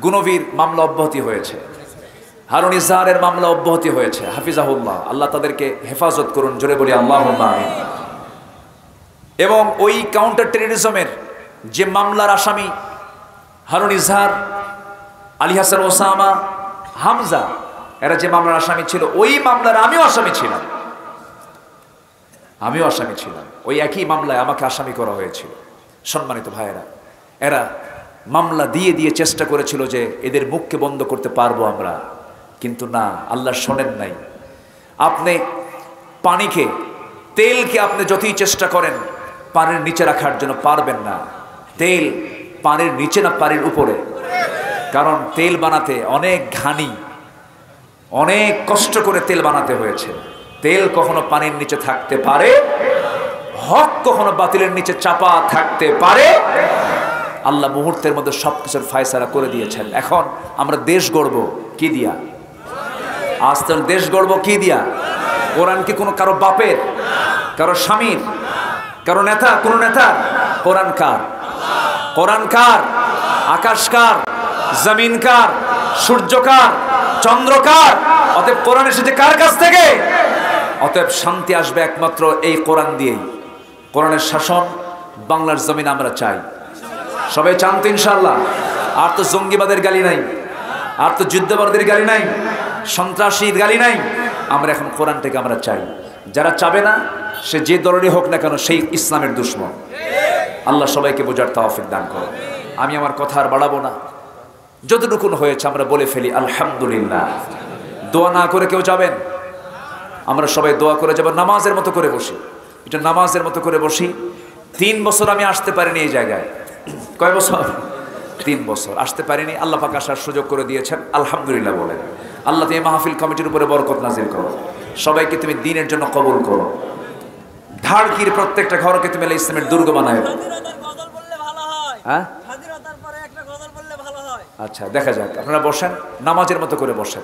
গুনবীর মামলা অব্যাহতি হয়েছে। হারুন ইজাহারের মামলা অব্যাহতি হয়েছে। হাফিজাহুল্লাহ, আল্লাহ তাদেরকে হেফাজত করুন, জোরে বলি আল্লাহুম্মা আমিন। এবং ওই কাউন্টার টেররিজমের যে মামলার আসামি হারুন ইজাহার, আলী হাসান ওসামা, হামজা, এরা যে মামলার আসামি ছিল, ওই মামলার আমিও আসামি ছিলাম। ওই একই মামলায় আমাকে আসামি করা হয়েছিল। সম্মানিত ভাইয়েরা, এরা মামলা দিয়ে দিয়ে চেষ্টা করেছিল যে এদের মুখকে বন্ধ করতে পারবো আমরা, কিন্তু না, আল্লাহ শোনেন নাই। আপনি পানিকে, তেলকে আপনি যতই চেষ্টা করেন পানির নিচে রাখার জন্য পারবেন না। তেল পানির নিচে না, পানির উপরে। কারণ তেল বানাতে অনেক ঘানি, অনেক কষ্ট করে তেল বানাতে হয়েছে। তেল কখনো পানির নিচে থাকতে পারে, হক কখনো বাতিলের নিচে চাপা থাকতে পারে। আল্লাহ মুহূর্তের মধ্যে সবকিছুর ফায়সালা করে দিয়েছেন। এখন আমরা দেশ গড়ব কি দিয়া? আজ তো দেশ গড়ব কি দিয়া? কোরআন কি কোনো কারো বাপের, কারো স্বামীর, কারো নেতা? কোন নেতা? কোরআন কার? কোরআন কার? আকাশ কার? জমিন কার? সূর্য কার? চন্দ্র কার? অতএব কোরআন এসেছে কার কাছ থেকে? অতএব শান্তি আসবে একমাত্র এই কোরআন দিয়েই। কোরআনের শাসন বাংলার জমিন আমরা চাই। সবাই চান তো ইনশাআল্লাহ? আর তো জঙ্গিবাদের গালি নাই, আর তো যুদ্ধবাদের গালি নাই, সন্ত্রাসীর গালি নাই। আমরা এখন কোরআনটাকে আমরা চাই। যারা চাবে না, সে যে দলেরই হোক না কেন, সেই ইসলামের দুশমন। আল্লাহ সবাইকে বোঝার তৌফিক দান করো। আমি আমার কথা আর বাড়াবো না, যতটুকু হয়েছে আমরা বলে ফেলি আলহামদুলিল্লাহ। দোয়া না করে কেউ যাবেন? আমরা সবাই দোয়া করে যাব, নামাজের মতো করে বসি। এটা নামাজের মতো করে বসি। 3 বছর আমি আসতে পারিনি এই জায়গায়। কয় বছর? 3 বছর আসতে পারিনি। আল্লাহ পাক আসার সুযোগ করে দিয়েছেন, আলহামদুলিল্লাহ বলেন। আল্লাহ তুমি মাহফিল কমিটির উপরে বরকত নাজিল করো, সবাইকে তুমি দ্বীনের জন্য কবুল করো। ধারকির প্রত্যেকটা ঘরকে তুমি ইসলামের দুর্গ বানায়। হ্যাঁ, আচ্ছা দেখা যাক। আপনারা বসেন, নামাজের মতো করে বসেন।